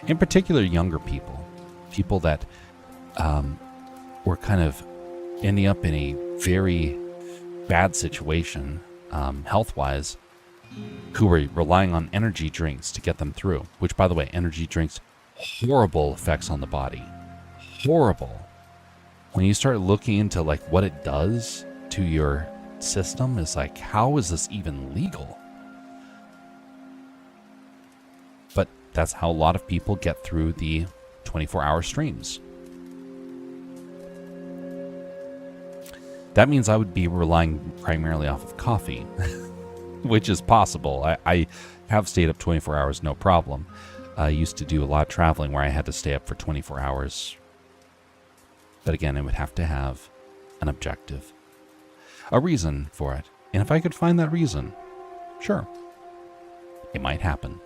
In particular, younger people. People that were kind of ending up in a very bad situation, health-wise, who were relying on energy drinks to get them through. Which, by the way, energy drinks, horrible effects on the body. Horrible. When you start looking into like what it does to your system, it's like, how is this even legal? But that's how a lot of people get through the 24-hour streams. That means I would be relying primarily off of coffee, which is possible. I have stayed up 24 hours, no problem. I used to do a lot of traveling where I had to stay up for 24 hours. But again, I would have to have an objective, a reason for it. And if I could find that reason, sure, it might happen.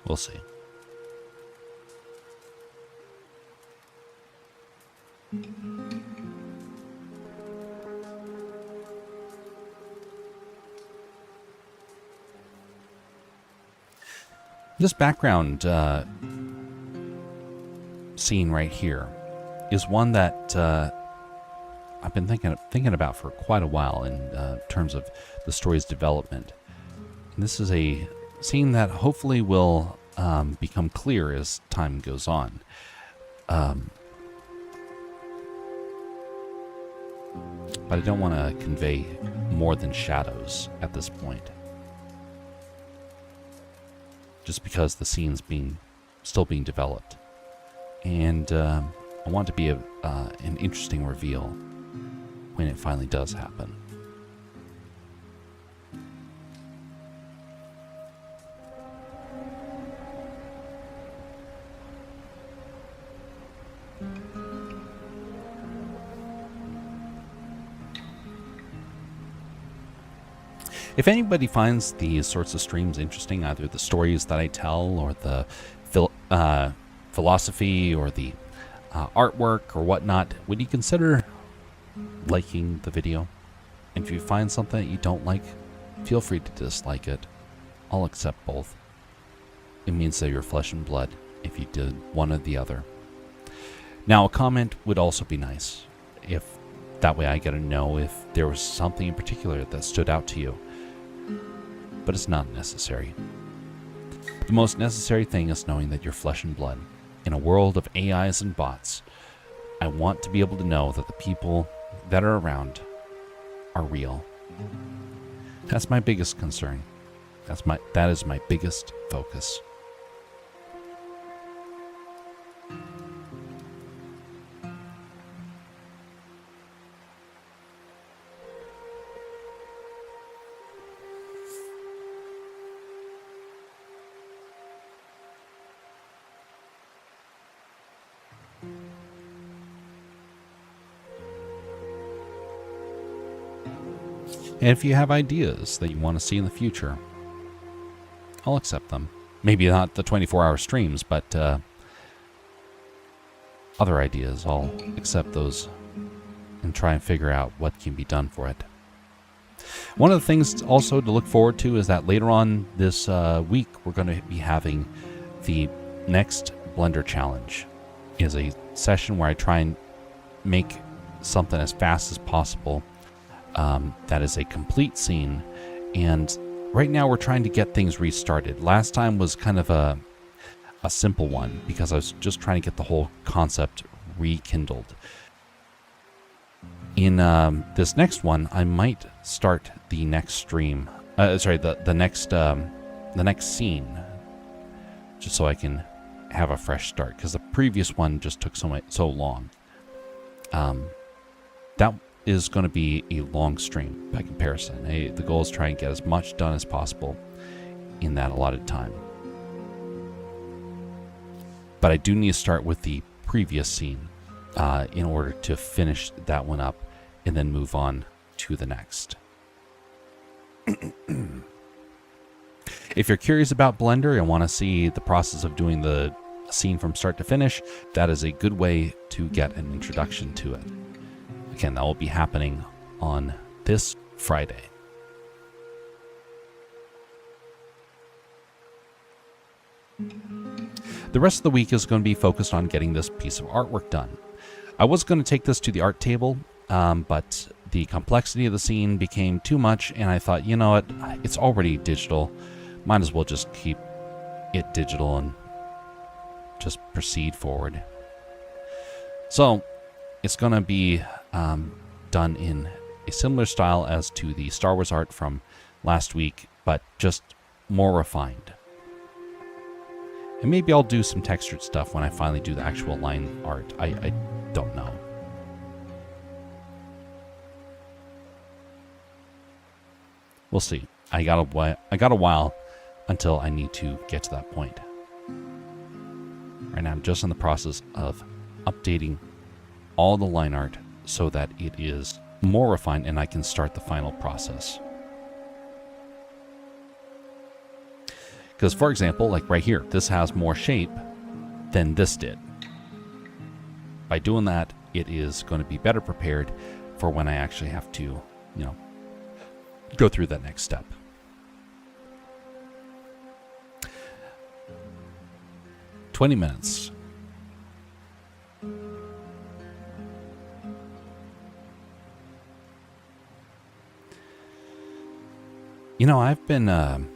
We'll see. This background scene right here is one that I've been thinking about for quite a while in terms of the story's development. And this is a scene that hopefully will become clear as time goes on. But I don't want to convey more than shadows at this point. Just because the scene's still being developed. And I want it to be an interesting reveal when it finally does happen. If anybody finds these sorts of streams interesting, either the stories that I tell or the philosophy or the artwork or whatnot, would you consider liking the video? And if you find something that you don't like, feel free to dislike it. I'll accept both. It means that you're flesh and blood if you did one or the other. Now, a comment would also be nice. If that way I get to know if there was something in particular that stood out to you. But it's not necessary. The most necessary thing is knowing that you're flesh and blood. In a world of AIs and bots, I want to be able to know that the people that are around are real. That's my biggest concern. That is my biggest focus. And if you have ideas that you want to see in the future, I'll accept them. Maybe not the 24-hour streams, but other ideas, I'll accept those and try and figure out what can be done for it. One of the things also to look forward to is that later on this week, we're going to be having the next Blender Challenge. It is a session where I try and make something as fast as possible that is a complete scene. And right now we're trying to get things restarted. Last time was kind of a simple one because I was just trying to get the whole concept rekindled. In this next one, I might start the next stream. The next scene, just so I can have a fresh start. Because the previous one just took so long. That is going to be a long stream by comparison. The goal is to try and get as much done as possible in that allotted time. But I do need to start with the previous scene in order to finish that one up and then move on to the next. If you're curious about Blender and want to see the process of doing the scene from start to finish, that is a good way to get an introduction to it. Again, that will be happening on this Friday. The rest of the week is going to be focused on getting this piece of artwork done. I was going to take this to the art table, but the complexity of the scene became too much, and I thought, you know what, it's already digital. Might as well just keep it digital and just proceed forward. So, it's going to be done in a similar style as to the Star Wars art from last week, but just more refined. And maybe I'll do some textured stuff when I finally do the actual line art. I don't know. We'll see. I got a while until I need to get to that point. Right now I'm just in the process of updating all the line art so that it is more refined and I can start the final process. Because, for example, like right here, this has more shape than this did. By doing that, it is going to be better prepared for when I actually have to, go through that next step. "20 minutes. I've been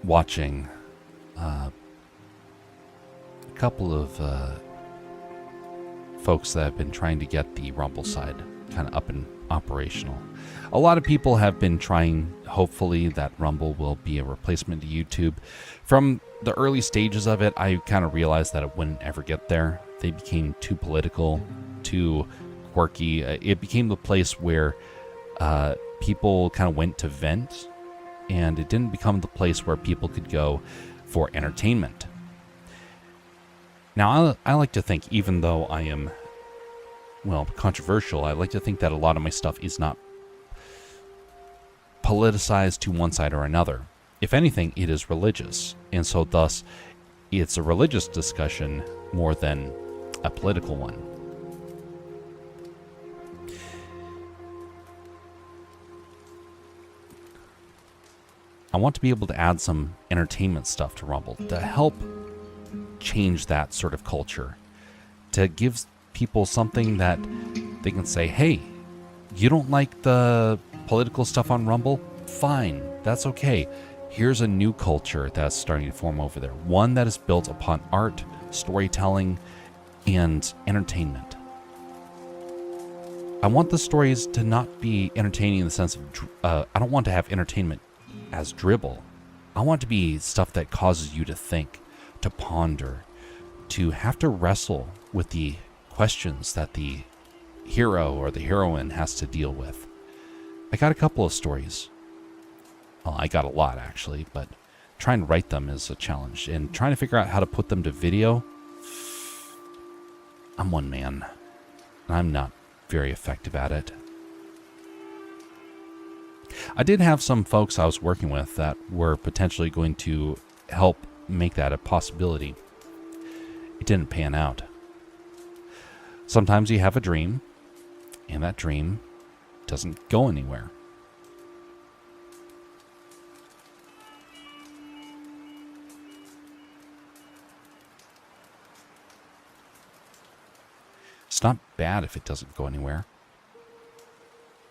watching a couple of folks that have been trying to get the Rumble side kind of up and operational. A lot of people have been trying, hopefully, that Rumble will be a replacement to YouTube. From the early stages of it, I kind of realized that it wouldn't ever get there. They became too political, too quirky. It became the place where people kind of went to vent, and it didn't become the place where people could go for entertainment. Now, I like to think, even though I am, controversial, I like to think that a lot of my stuff is not politicized to one side or another. If anything, it is religious, and so thus, it's a religious discussion more than a political one. I want to be able to add some entertainment stuff to Rumble to help change that sort of culture, to give people something that they can say, hey, you don't like the political stuff on Rumble? Fine, that's okay. Here's a new culture that's starting to form over there. One that is built upon art, storytelling, and entertainment. I want the stories to not be entertaining in the sense of, I don't want to have entertainment as dribble. I want it to be stuff that causes you to think, to ponder, to have to wrestle with the questions that the hero or the heroine has to deal with. I got a couple of stories. Well, I got a lot actually, but trying to write them is a challenge, and trying to figure out how to put them to video. I'm one man, and I'm not very effective at it. I did have some folks I was working with that were potentially going to help make that a possibility. It didn't pan out. Sometimes you have a dream, and that dream doesn't go anywhere. It's not bad if it doesn't go anywhere.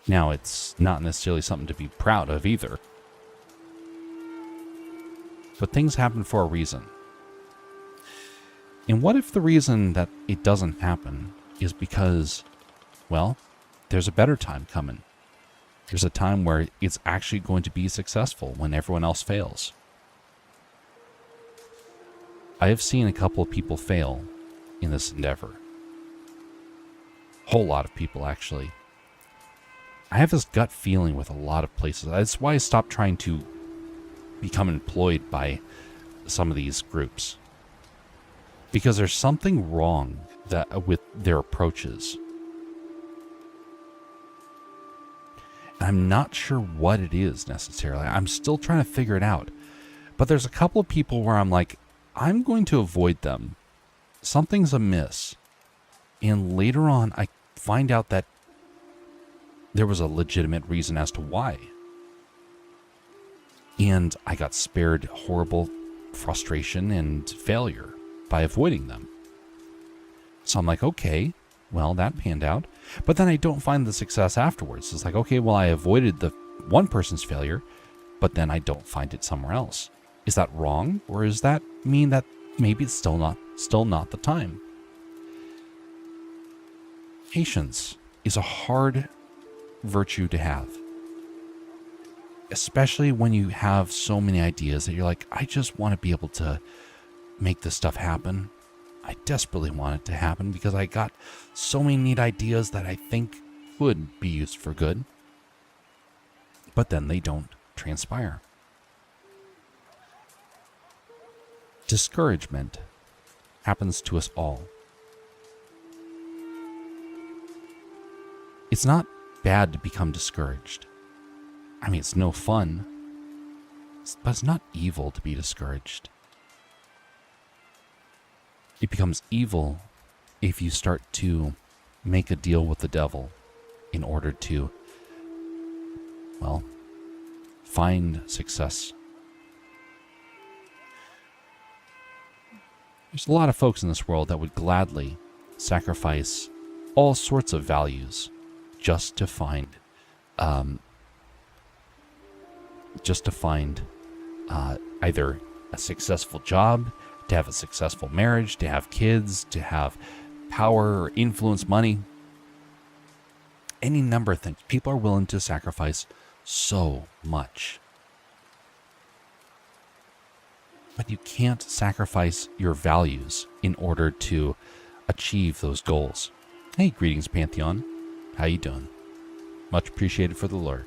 Now, it's not necessarily something to be proud of either. But things happen for a reason. And what if the reason that it doesn't happen is because, well, there's a better time coming. There's a time where it's actually going to be successful when everyone else fails. I have seen a couple of people fail in this endeavor. Whole lot of people, actually. I have this gut feeling with a lot of places. That's why I stopped trying to become employed by some of these groups. Because there's something wrong with their approaches. I'm not sure what it is necessarily. I'm still trying to figure it out. But there's a couple of people where I'm like, I'm going to avoid them. Something's amiss. And later on, I find out that there was a legitimate reason as to why. And I got spared horrible frustration and failure by avoiding them. So I'm like, okay, well, that panned out. But then I don't find the success afterwards. It's like, okay, well, I avoided the one person's failure, but then I don't find it somewhere else. Is that wrong? Or does that mean that maybe it's still not the time? Patience is a hard virtue to have. Especially when you have so many ideas that you're like, I just want to be able to make this stuff happen. I desperately want it to happen because I got so many neat ideas that I think would be used for good. But then they don't transpire. Discouragement happens to us all. It's not bad to become discouraged. I mean, it's no fun, but it's not evil to be discouraged. It becomes evil if you start to make a deal with the devil in order to, well, find success. There's a lot of folks in this world that would gladly sacrifice all sorts of values just to find either a successful job, to have a successful marriage, to have kids, to have power or influence, money, any number of things. People are willing to sacrifice so much. But you can't sacrifice your values in order to achieve those goals. Hey, greetings, Pantheon. How you doing? Much appreciated for the lurk.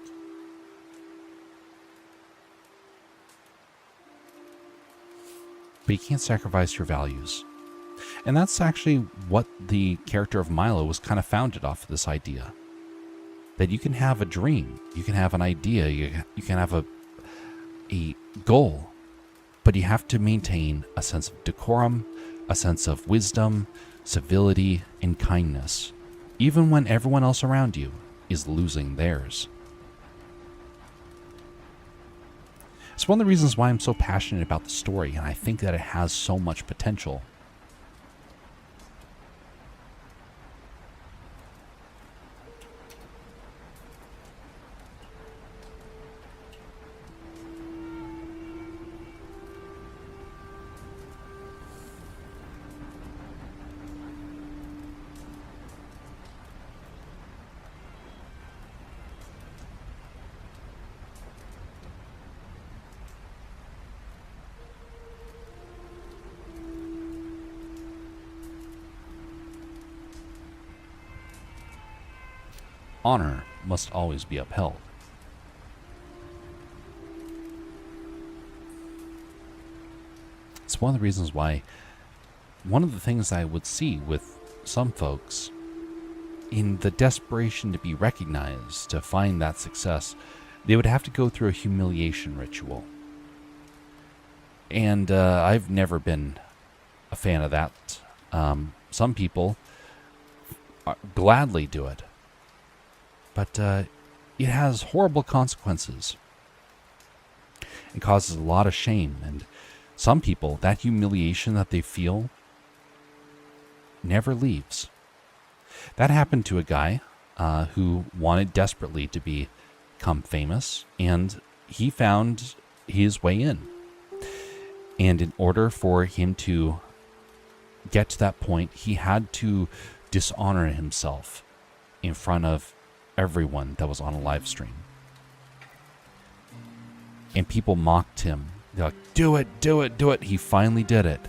But you can't sacrifice your values. And that's actually what the character of Milo was kind of founded off of, this idea. That you can have a dream, you can have an idea, you can have a goal, but you have to maintain a sense of decorum, a sense of wisdom, civility, and kindness, even when everyone else around you is losing theirs. It's one of the reasons why I'm so passionate about the story, and I think that it has so much potential. Honor must always be upheld. It's one of the reasons why one of the things I would see with some folks in the desperation to be recognized, to find that success, they would have to go through a humiliation ritual. And I've never been a fan of that. Some people gladly do it. But it has horrible consequences. It causes a lot of shame. And some people, that humiliation that they feel never leaves. That happened to a guy who wanted desperately to become famous, and he found his way in. And in order for him to get to that point, he had to dishonor himself in front of everyone that was on a live stream. And people mocked him. They're like, do it, do it, do it. He finally did it.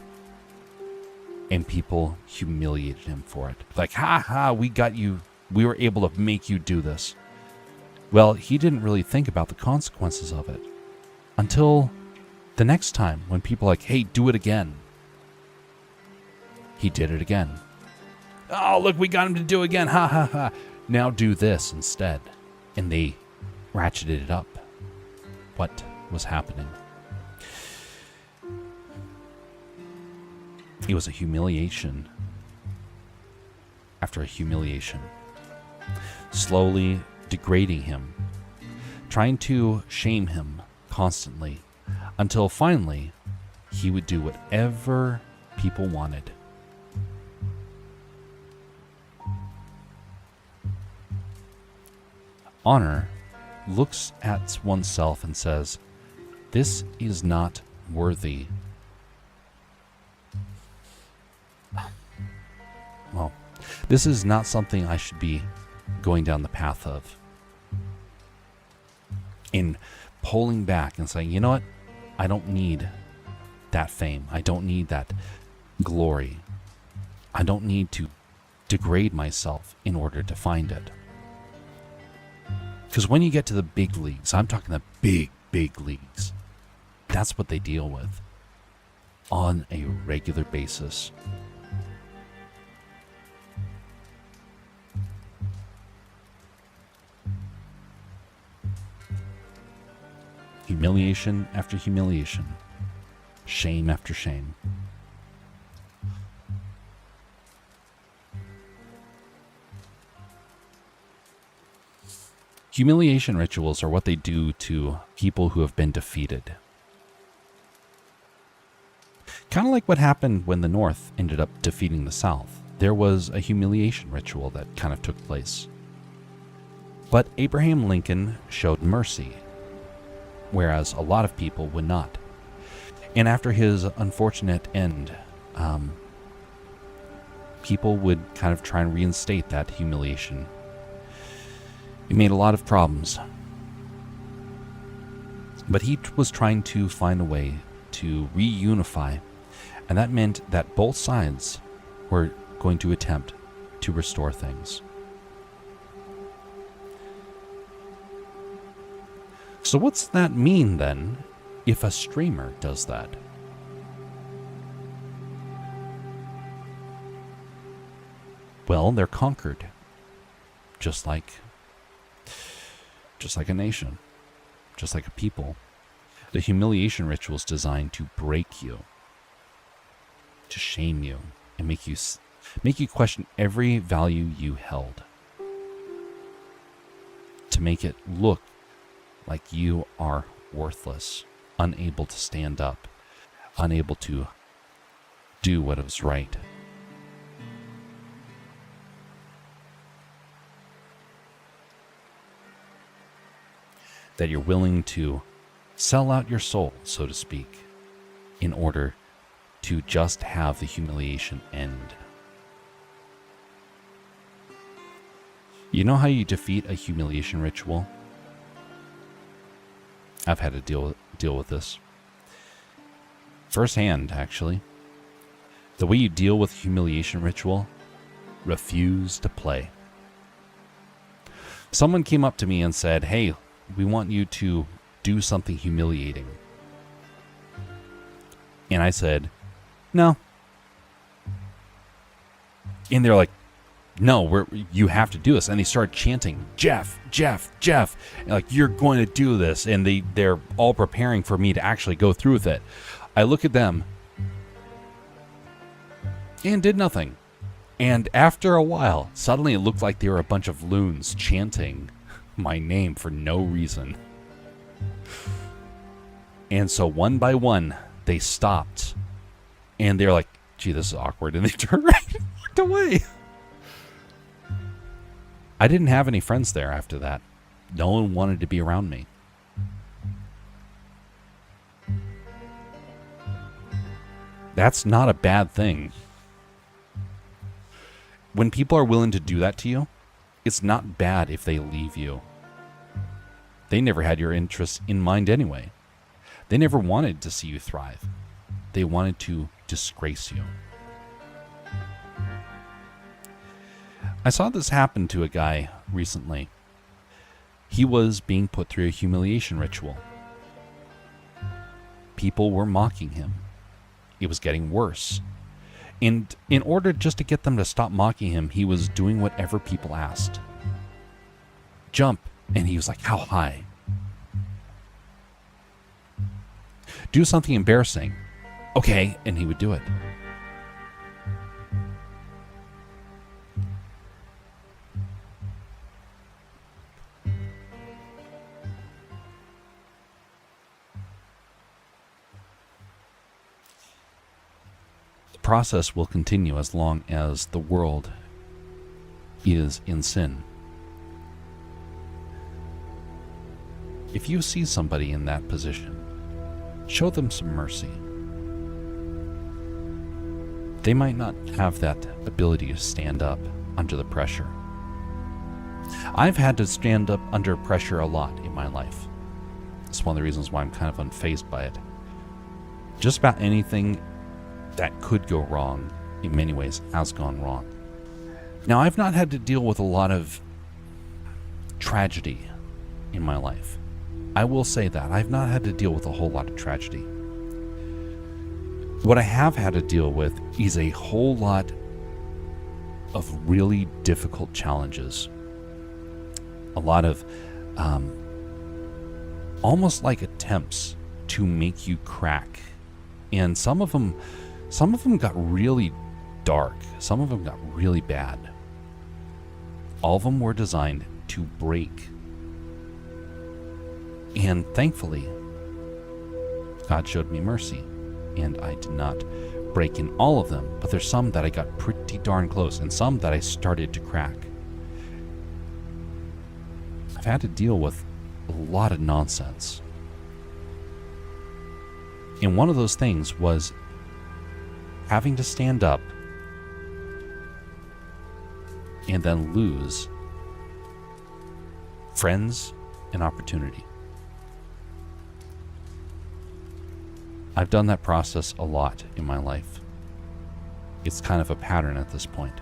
And people humiliated him for it. Like, ha ha, we got you. We were able to make you do this. Well, he didn't really think about the consequences of it until the next time when people are like, hey, do it again. He did it again. Oh, look, we got him to do it again. Ha ha ha. Now do this instead. And they ratcheted it up. What was happening? It was a humiliation after a humiliation, slowly degrading him, trying to shame him constantly, until finally he would do whatever people wanted. Honor looks at oneself and says, this is not worthy. Well, this is not something I should be going down the path of. In pulling back and saying, you know what? I don't need that fame. I don't need that glory. I don't need to degrade myself in order to find it. Because when you get to the big leagues, I'm talking the big, big leagues, that's what they deal with on a regular basis. Humiliation after humiliation. Shame after shame. Humiliation rituals are what they do to people who have been defeated. Kind of like what happened when the North ended up defeating the South. There was a humiliation ritual that kind of took place. But Abraham Lincoln showed mercy, whereas a lot of people would not. And after his unfortunate end, people would kind of try and reinstate that humiliation. It made a lot of problems. But he was trying to find a way to reunify, and that meant that both sides were going to attempt to restore things. So what's that mean then if a streamer does that? Well, they're conquered. Just like a nation. Just like a people. The humiliation ritual is designed to break you. To shame you. And make you question every value you held. To make it look like you are worthless, unable to stand up, unable to do what is right. That you're willing to sell out your soul, so to speak, in order to just have the humiliation end. You know how you defeat a humiliation ritual? I've had to deal with this firsthand, actually. The way you deal with humiliation ritual: refuse to play. Someone came up to me and said, hey, we want you to do something humiliating. And I said, no. And they're like, no, you have to do this. And they started chanting, Jeff, Jeff, Jeff. And like, you're going to do this. And they're all preparing for me to actually go through with it. I look at them and did nothing. And after a while, suddenly it looked like they were a bunch of loons chanting my name for no reason. And so one by one, they stopped. And they're like, gee, this is awkward. And they turned right and walked away. I didn't have any friends there after that. No one wanted to be around me. That's not a bad thing. When people are willing to do that to you, it's not bad if they leave you. They never had your interests in mind anyway. They never wanted to see you thrive. They wanted to disgrace you. I saw this happen to a guy recently. He was being put through a humiliation ritual. People were mocking him. It was getting worse. And in order just to get them to stop mocking him, he was doing whatever people asked. Jump. And he was like, how high? Do something embarrassing. Okay. And he would do it. Process will continue as long as the world is in sin. If you see somebody in that position, show them some mercy. They might not have that ability to stand up under the pressure. I've had to stand up under pressure a lot in my life. It's one of the reasons why I'm kind of unfazed by it. Just about anything that could go wrong, in many ways, has gone wrong. Now, I've not had to deal with a lot of tragedy in my life. I will say that. I've not had to deal with a whole lot of tragedy. What I have had to deal with is a whole lot of really difficult challenges. A lot of almost like attempts to make you crack. And some of them got really dark. Some of them got really bad. All of them were designed to break. And thankfully, God showed me mercy, and I did not break in all of them, but there's some that I got pretty darn close, and some that I started to crack. I've had to deal with a lot of nonsense. And one of those things was having to stand up and then lose friends and opportunity. I've done that process a lot in my life. It's kind of a pattern at this point.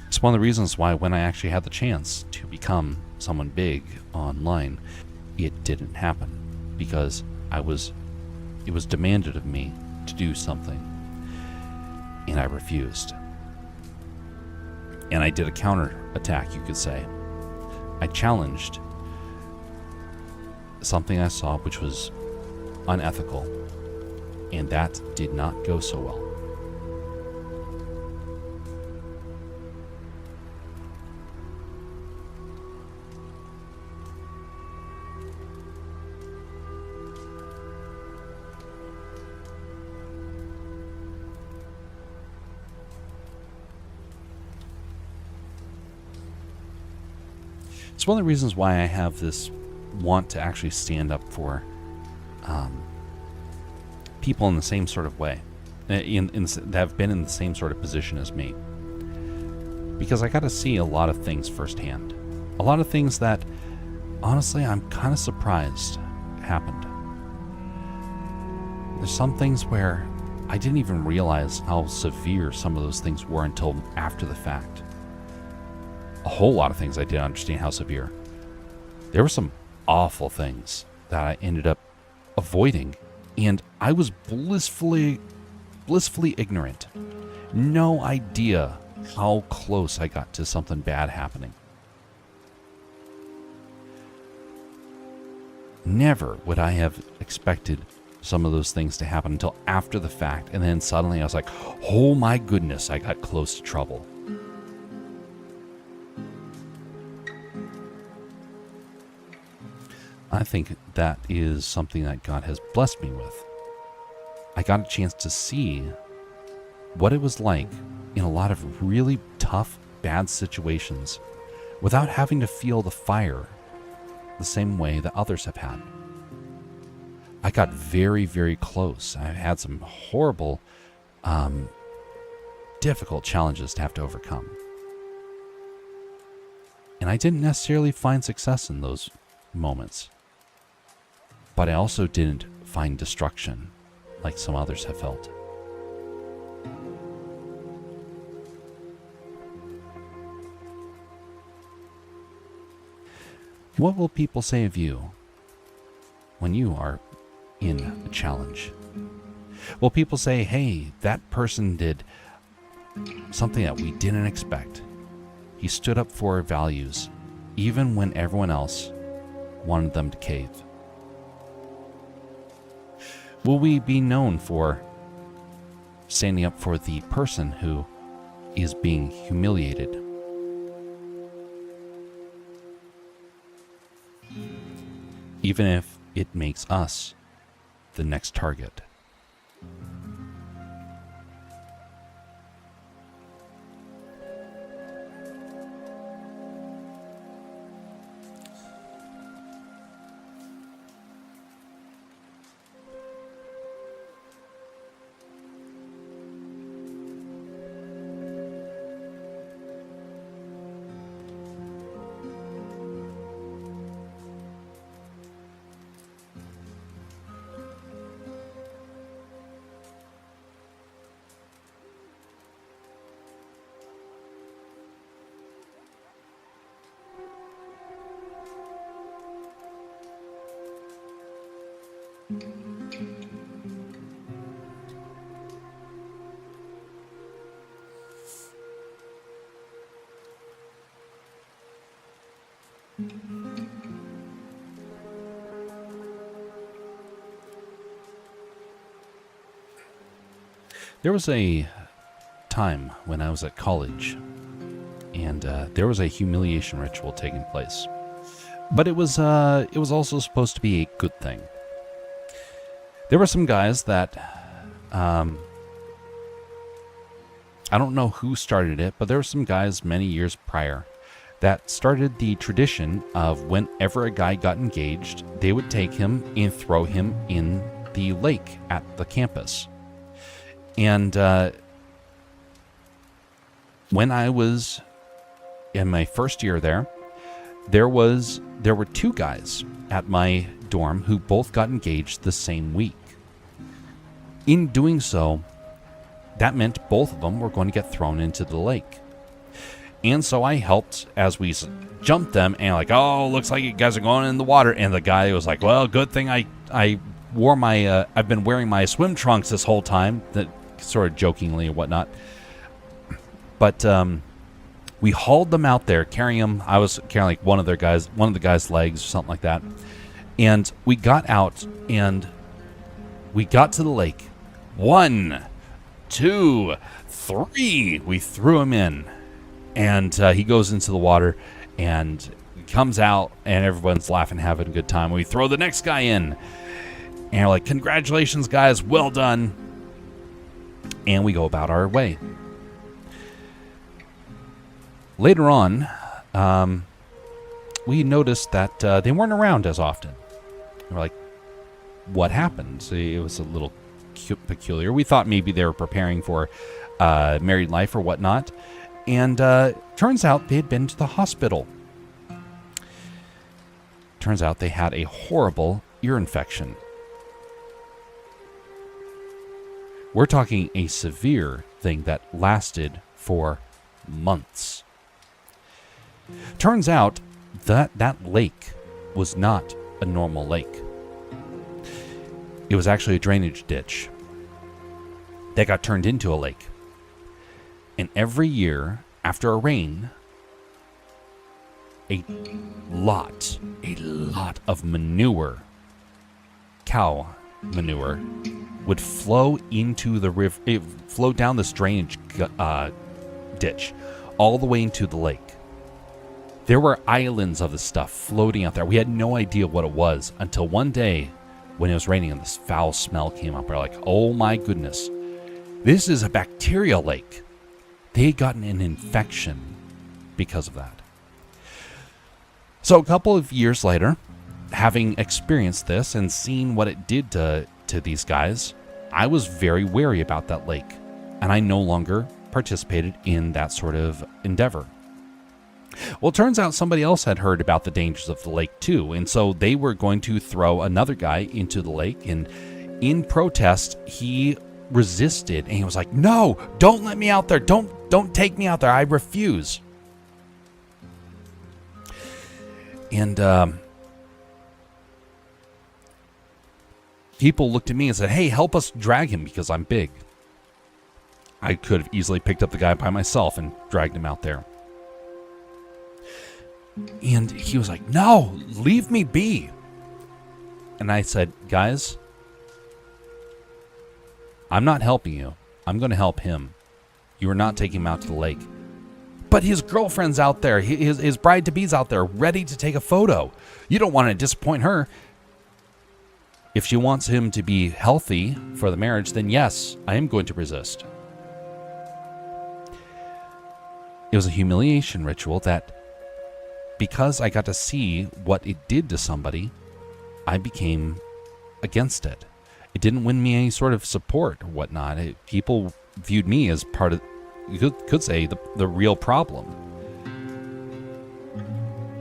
It's one of the reasons why when I actually had the chance to become someone big online, it didn't happen, because it was demanded of me to do something, and I refused. And I did a counter attack, you could say. I challenged something I saw which was unethical, and that did not go so well. It's one of the reasons why I have this want to actually stand up for people in the same sort of way, that have been in the same sort of position as me. Because I got to see a lot of things firsthand. A lot of things that, honestly, I'm kind of surprised happened. There's some things where I didn't even realize how severe some of those things were until after the fact. A whole lot of things I didn't understand how severe. There were some awful things that I ended up avoiding, and I was blissfully ignorant. no idea how close I got to something bad happening. Never would I have expected some of those things to happen until after the fact, and then suddenly I was like, oh my goodness, I got close to trouble. I think that is something that God has blessed me with. I got a chance to see what it was like in a lot of really tough, bad situations without having to feel the fire the same way that others have had. I got very, very close. I had some horrible, difficult challenges to have to overcome. And I didn't necessarily find success in those moments. But I also didn't find destruction like some others have felt. What will people say of you when you are in a challenge? Will people say, hey, that person did something that we didn't expect? He stood up for our values, even when everyone else wanted them to cave. Will we be known for standing up for the person who is being humiliated? Even if it makes us the next target. There was a time when I was at college, and there was a humiliation ritual taking place. But it was also supposed to be a good thing. There were some guys that, I don't know who started it, but there were some guys many years prior that started the tradition of whenever a guy got engaged, they would take him and throw him in the lake at the campus. And when I was in my first year there were two guys at my dorm who both got engaged the same week. In doing so, that meant both of them were going to get thrown into the lake. And so I helped as we jumped them, and like, oh, looks like you guys are going in the water. And the guy was like, well, good thing I wore my, I've been wearing my swim trunks this whole time, that sort of jokingly or whatnot. But we hauled them out there, carrying them. I was carrying like one of the guy's legs or something like that. And we got out and we got to the lake. 1, 2, 3. We threw him in. And he goes into the water and comes out, and everyone's laughing, having a good time. We throw the next guy in. And we're like, congratulations, guys. Well done. And we go about our way. Later on, we noticed that they weren't around as often. We're like, what happened? So it was a little peculiar. We thought maybe they were preparing for married life or whatnot. And turns out they had been to the hospital. Turns out they had a horrible ear infection. We're talking a severe thing that lasted for months. Turns out that lake was not a normal lake. It was actually a drainage ditch that got turned into a lake. And every year after a rain, a lot of manure, cow manure, would flow into the river, flow down this drainage ditch all the way into the lake. There were islands of the stuff floating out there. We had no idea what it was until one day when it was raining and this foul smell came up. We're like, oh my goodness, this is a bacterial lake. They had gotten an infection because of that. So a couple of years later, having experienced this and seen what it did to these guys, I was very wary about that lake, and I no longer participated in that sort of endeavor. Well, it turns out somebody else had heard about the dangers of the lake too, and so they were going to throw another guy into the lake, and in protest, he resisted, and he was like, no, don't let me out there. Don't take me out there. I refuse. And people looked at me and said, hey, help us drag him because I'm big. I could have easily picked up the guy by myself and dragged him out there. And he was like, no, leave me be. And I said, guys, I'm not helping you. I'm going to help him. You are not taking him out to the lake. But his girlfriend's out there. His bride-to-be's out there ready to take a photo. You don't want to disappoint her. If she wants him to be healthy for the marriage, then yes, I am going to resist. It was a humiliation ritual that, because I got to see what it did to somebody, I became against it. It didn't win me any sort of support or whatnot. People viewed me as part of, you could say, the real problem.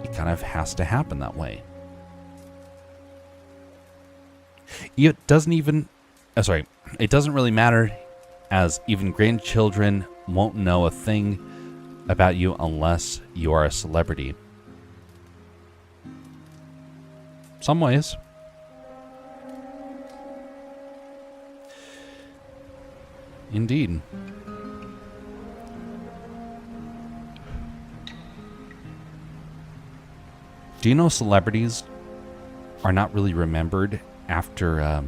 It kind of has to happen that way. It doesn't really matter, as even grandchildren won't know a thing about you unless you are a celebrity. Some ways. Indeed. Do you know celebrities are not really remembered after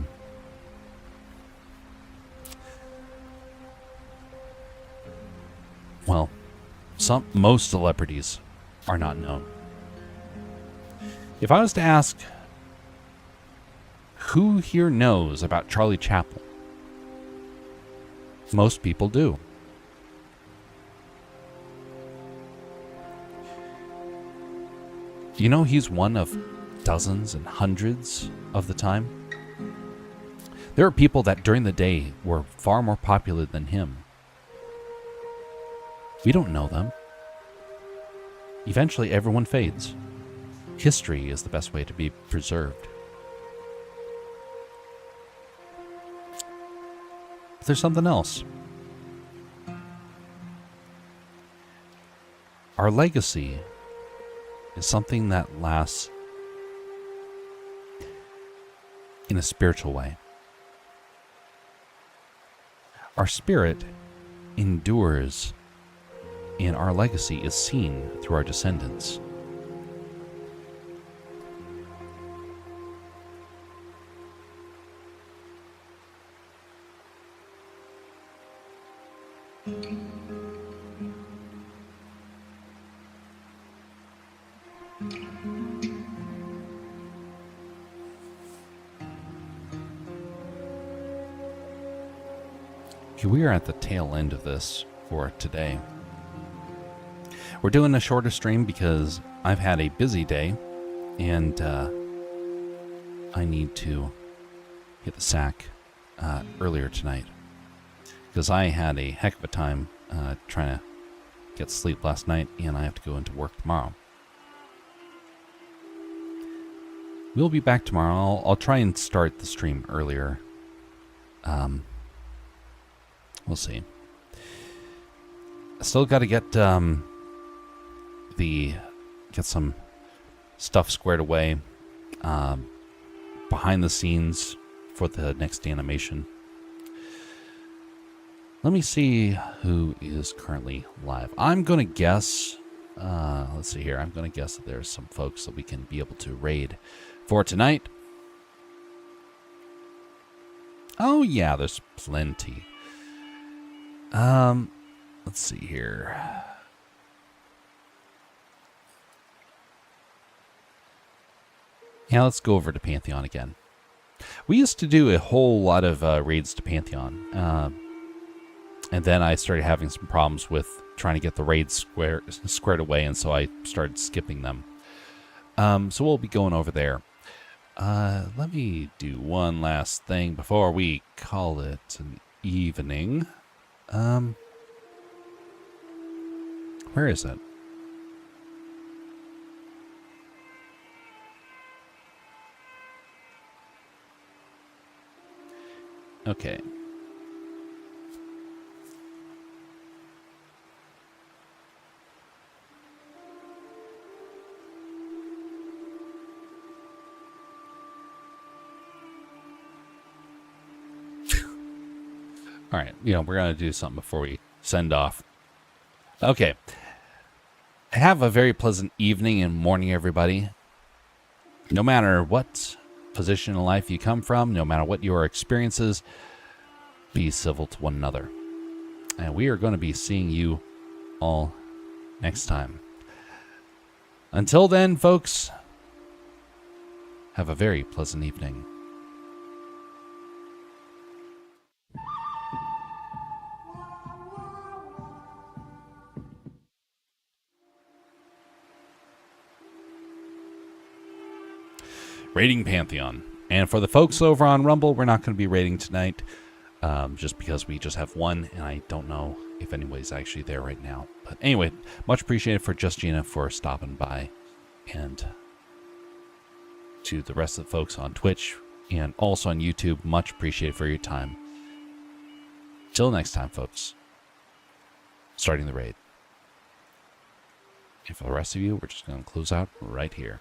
most celebrities are not known. If I was to ask who here knows about Charlie Chaplin, most people do. You know, he's one of dozens and hundreds of the time. There are people that during the day were far more popular than him. We don't know them. Eventually, everyone fades. History is the best way to be preserved. But there's something else. Our legacy is something that lasts in a spiritual way. Our spirit endures, and our legacy is seen through our descendants. We are at the tail end of this for today. We're doing a shorter stream because I've had a busy day and I need to hit the sack earlier tonight because I had a heck of a time trying to get sleep last night, and I have to go into work tomorrow. We'll be back tomorrow. I'll try and start the stream earlier. We'll see. I still got to get get some stuff squared away behind the scenes for the next animation. Let me see who is currently live. I'm going to guess, let's see here. I'm going to guess that there's some folks that we can be able to raid for tonight. Oh yeah, there's plenty. Let's see here. Yeah, let's go over to Pantheon again. We used to do a whole lot of raids to Pantheon. And then I started having some problems with trying to get the raids squared away, and so I started skipping them. So we'll be going over there. Let me do one last thing before we call it an evening. Where is it? Okay. All right, we're going to do something before we send off. Okay. Have a very pleasant evening and morning, everybody. No matter what position in life you come from, no matter what your experiences, be civil to one another. And we are going to be seeing you all next time. Until then, folks, have a very pleasant evening. Raiding Pantheon. And for the folks over on Rumble, we're not going to be raiding tonight, just because we just have one, and I don't know if anybody's actually there right now. But anyway, much appreciated for Justina for stopping by, and to the rest of the folks on Twitch and also on YouTube, much appreciated for your time. Till next time, folks. Starting the raid. And for the rest of you, we're just going to close out right here.